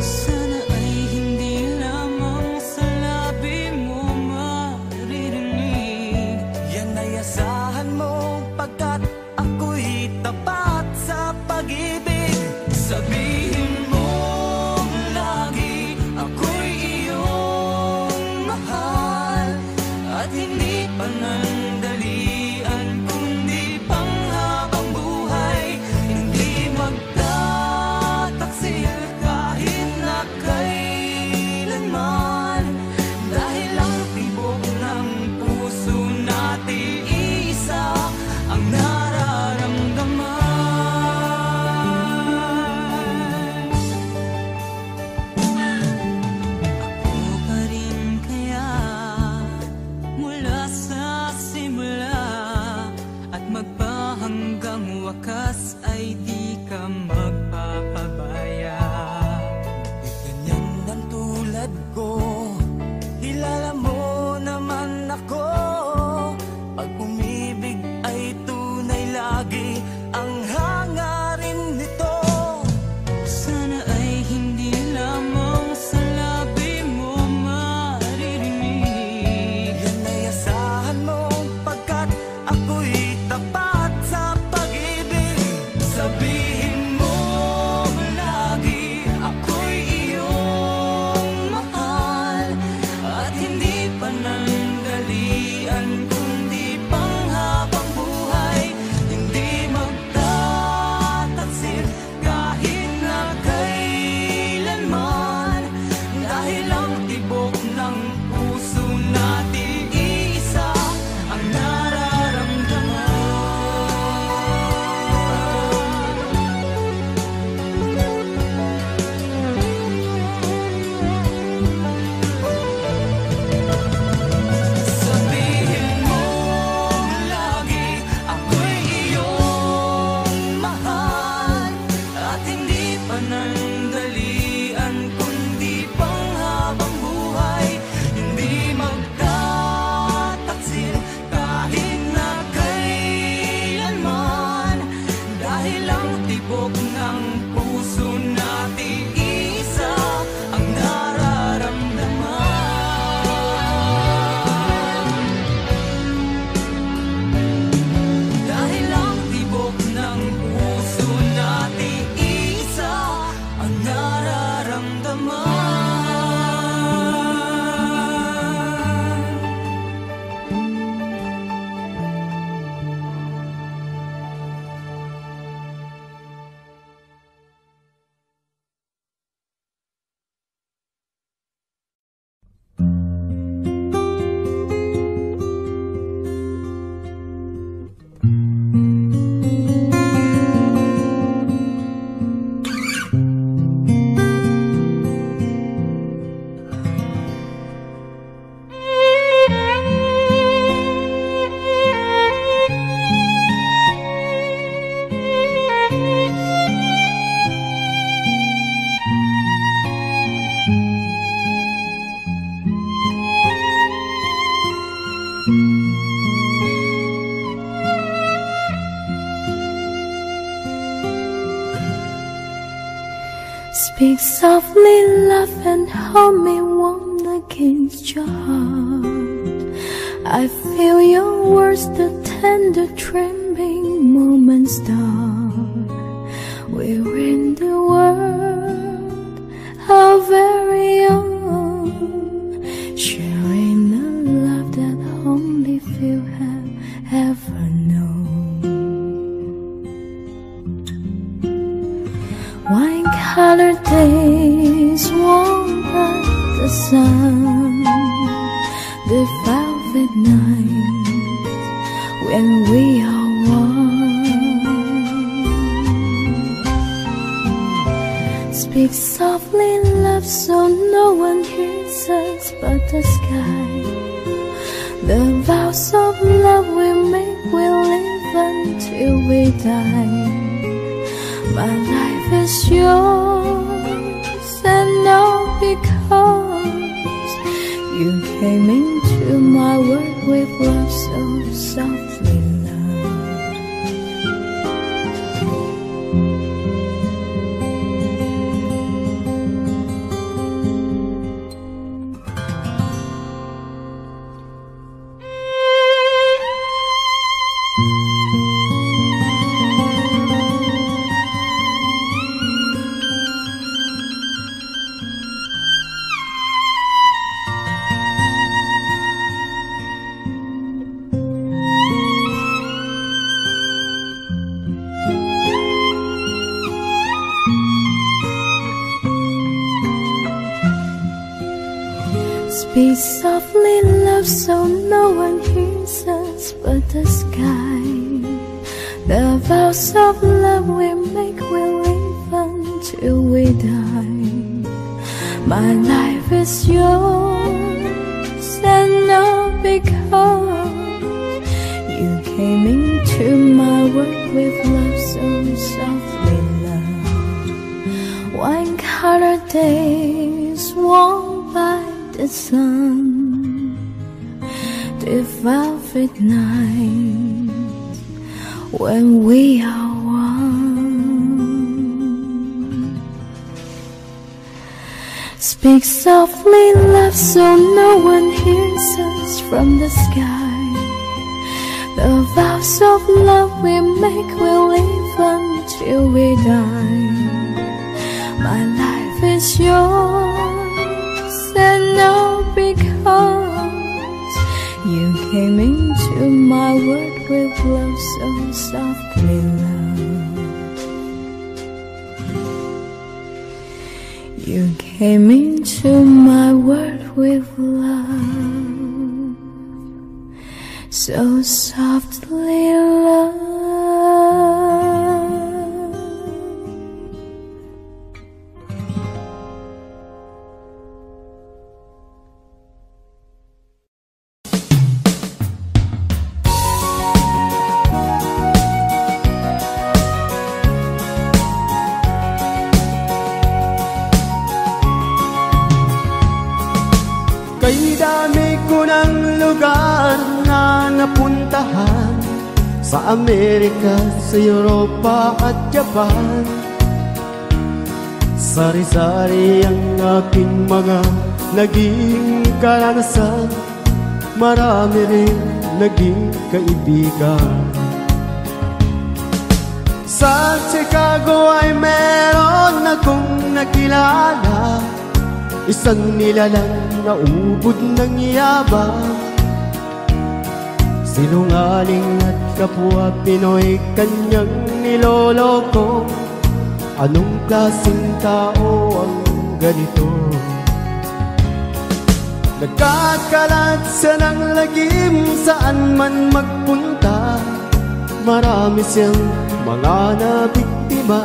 Sana ay hindi lamang sa labi mo maririnig. Yan ay asahan mo, pagkat ako'y tapat sa pag-ibig. Sabihin mo Speak softly, love, and hold me warm against your heart. I feel your words, the tender trembling moments start. We're in the world, our very own, sharing a love that only few have ever known. Wine-colored days warmed by the sun, the velvet night when we are one. Speak softly, love, so no one hears us but the sky. The vows of love we make will live until we die. My life is yours, and all because you came into my world with love so softly, love. Speak softly, love, so no one hears us but the sky. The vows of love we make will live until we die. My life is yours, and all because you came into my world with love so softly, love. Wine-colored days warmed by the sun, the velvet night when we are one. Speak softly, love, so no one hears us from the sky. The vows of love we make will live until we die. My life is yours, and all because you came into my world with love so softly, love. You came into my world with love so softly, love. Kay dami ko ng lugar na napuntahan, sa Amerika, sa Europa at Japan. Sari-sari ang aking mga naging karanasan, marami rin naging kaibigan. Sa Chicago ay meron akong nakilala, isang nilalang na ubod ng yabang. Sinungaling at kapwa Pinoy kanyang niloloko. Anong klaseng tao ang ganito? Nagkakalat siya ng lagim saan man magpunta. Marami siyang mga nabiktima.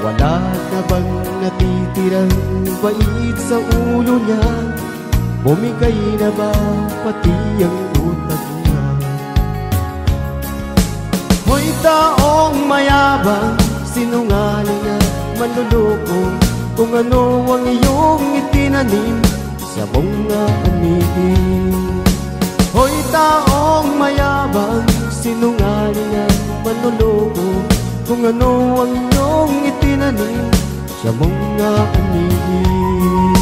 Wala na bang natitirang bait sa ulo niya? Bumigay na ba pati ang utak niya? Hoy taong mayabang, sinungaling at manluloko, kung ano ang iyong itinanim sa mga anigin. Hoy taong mayabang, sinungaling at manluloko, kung ano ang iyong itinanim sa mga anihim.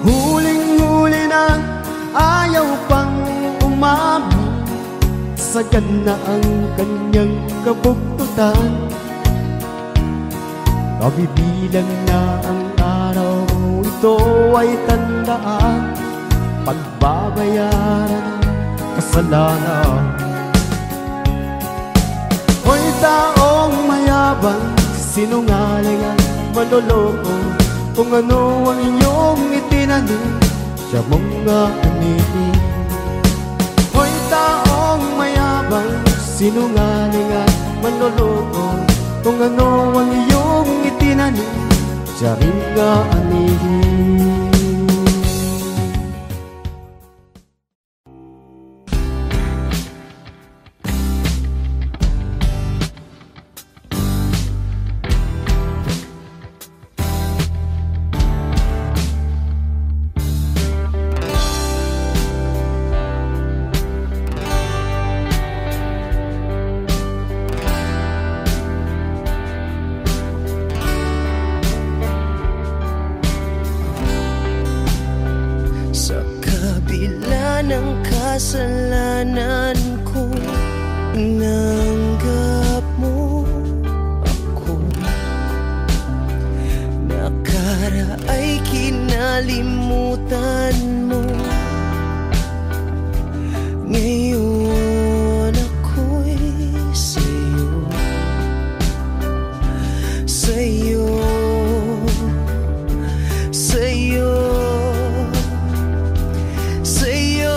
Huling-huli na, ayaw pang umamin, sagad na ang kanyang kabugtutan. Kabibilang na ang araw, ito ay tandaan, pagbabayaran kasalanan. Hoy taong mayabang, sinungaling at manloloko, kung ano ang inyong itinanim sa mga anihim. Hoy taong mayabang, sinungaling at manloloko, kung ano ang iyong itinanim sa mga anihim. Kasalanan ko, nanggap mo ako. Nakaraay kinalimutan mo. Ngayon ako'y sa'yo, sa'yo, sa'yo, sa'yo.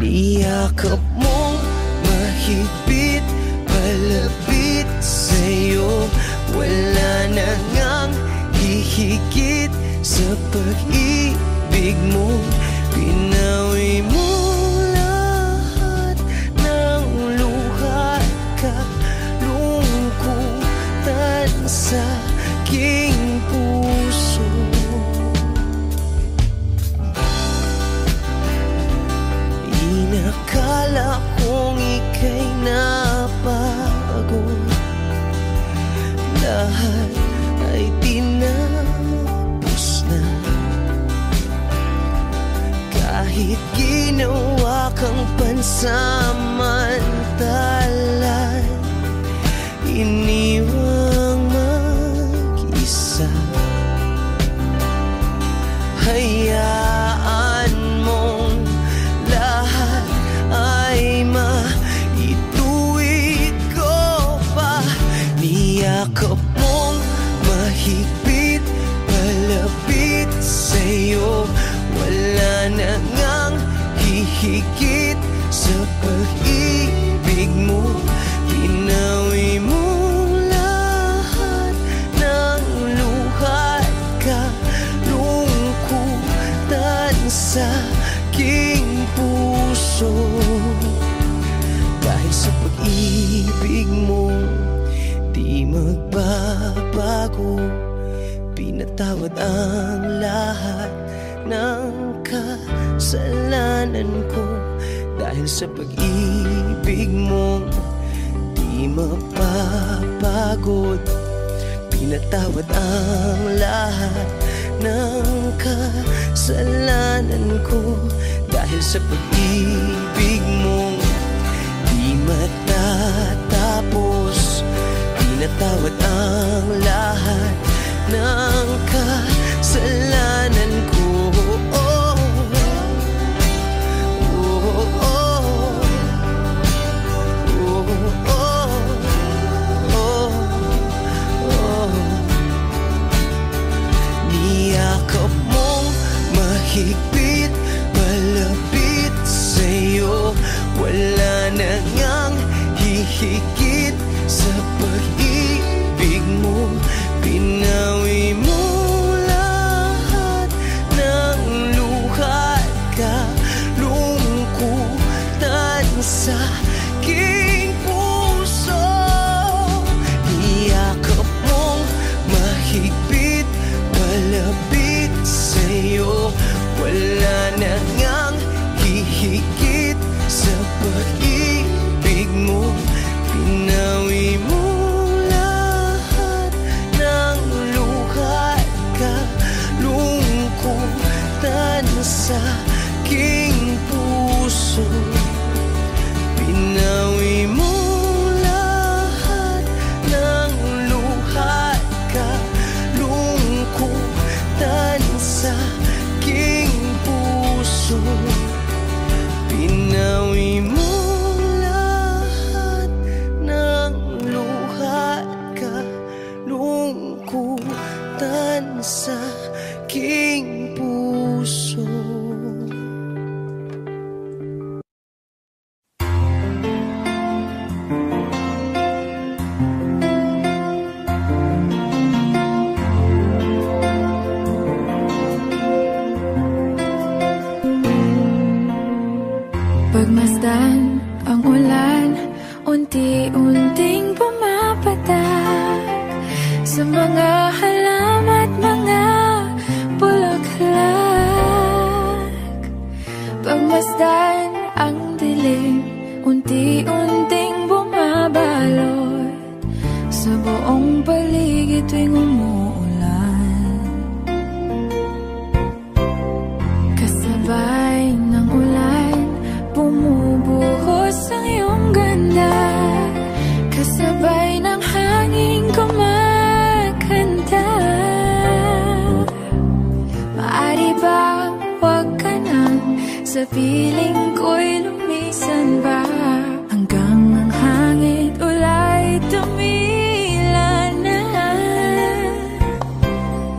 Niyakap mong mahigpit, palapit sa'yo. Wala na ngang hihigit sa pag-ibig mo. Pinawi mo lahat ng luha at kalungkutan sa aking puso. Inakala kong ika'y napagod, lahat ay tinapos na. Kahit ginawa kang pansamantalan, iniwang mag-isa. Hayaan mong lahat ay maituwid ko pa. Niyakap mong mahigpit, palapit sa'yo. Wala na ngang hihigit sa pag-ibig mo. Pinawi mo lahat ng luha at kalungkutan sa aking puso. Dahil sa pag-ibig mo, di magbabago. Pinatawad ang lahat ng kasalanan ko. Dahil sa pag-ibig mo, di mapapagod. Pinatawad ang lahat ng kasalanan ko. Dahil sa pag-ibig mo, di matatapos. Pinatawad ang lahat ng kasalanan ko. Oh, oh, oh, oh, oh, oh, oh. Niyakap mong mahigpit, palapit sa'yo. Wala na ngang hihigit sa pag-ibig mo. Pinawi mo sa aking puso. Pagmasdan ang ulan, unti-unting pumapatak sa mga halaman at mga bulaklak. Pagmasdan ang dilim, unti-unting bumabalot sa buong paligid tuwing umuulan. Kasabay ng ulan, bumubuhos ang iyong ganda. Kasabay ng hangin kumakanta. Maaari bang huwag ka nang sa piling ko'y lumisan ba, hanggang ang hangin ulay tumila na.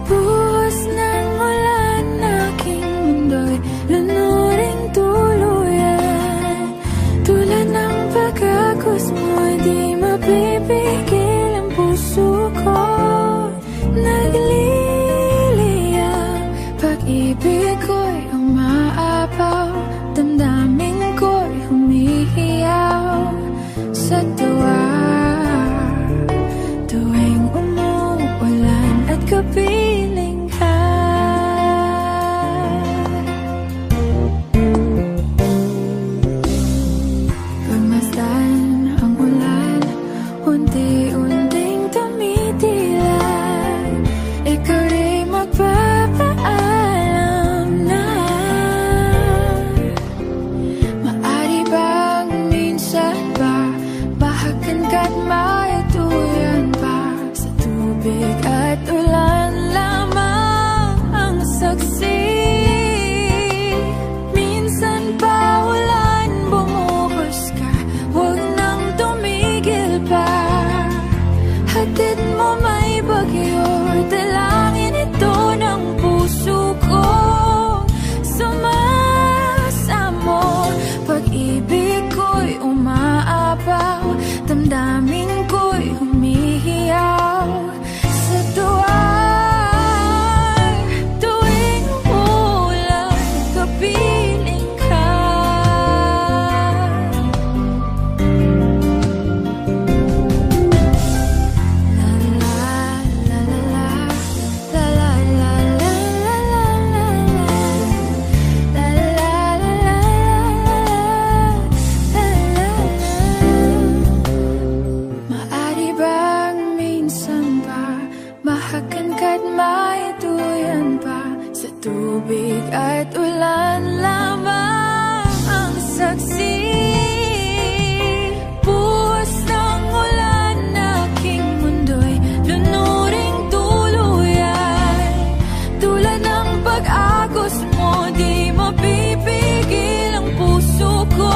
Buhos ng ulan, aking mundo'y lunuring tuluyan. Tulad ng pagkagos mo, di mapipigil ang puso ko. Nagliliyab, pag-ibig ko'y umaapaw, damdamin ko'y humihiyaw sa tuwa. Tuwing umuulan at kapiling ka. Pagmasdan ang ulan, unti-unting tumitilay. Ikaw rin magpapaalam na. Maari bang minsan ba bahagan ka't maituyan pa, sa tubig at ulan lamang ang saksi. Minsan pa ulan, bumuhos ka, huwag nang tumigil pa. Hatid mo may bagyo, dalangin ito ng puso ko. Sumasamo, pag-ibig ko'y umaapaw, damdamin ko'y humihiyaw sa tuwa. Tuwing umuulan, kapiling ka. La la la la la, la la la la la la la, la la la la la. Maari bang minsan ba bahagan ka't maituyan pa, sa tubig at ulan lamang ang saksi. Buhos ng ulan, aking mundo'y lunuring tuluyan. Tulad ng pag-agos mo, di mapipigil ang puso ko.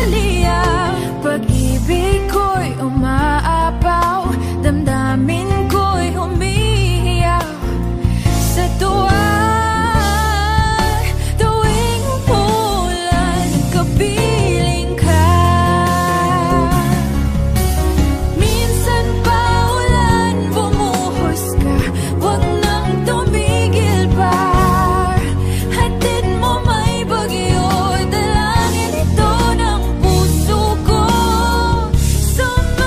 Nagliliyab, pag-ibig ko'y umaapaw, damdamin ko'y humihiyaw sa tuwa. Tuwing umuulan, kapiling ka. Minsan pa ulan, bumuhos ka, huwag nang tumigil pa. Hatid mo may bagyo, dalangin ito ng puso ko. Sumasamo,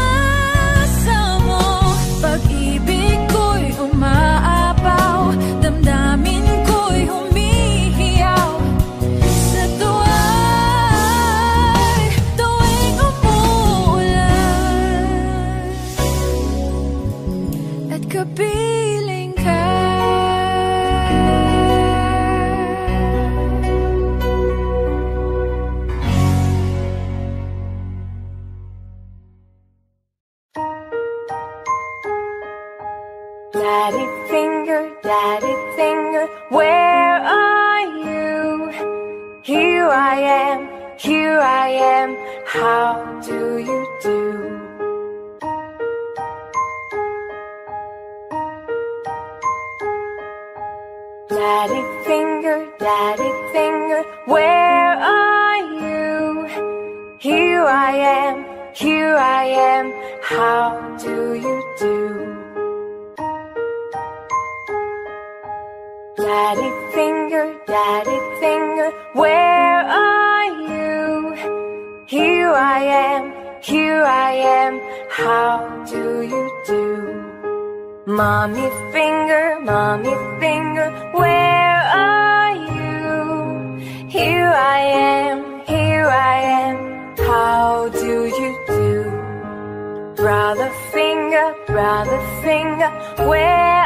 pag-ibig ko'y umaapaw, damdamin ko'y humihiyaw sa tuwa. Tuwing umuulan at kapiling ka. Daddy finger, where are you? Here I am, how do you do? Daddy finger, where are you? Here I am, how do you do? Daddy finger, where are you? Here I am, how do you do? Mommy finger, where are you? Here I am, how do you do? Brother finger, where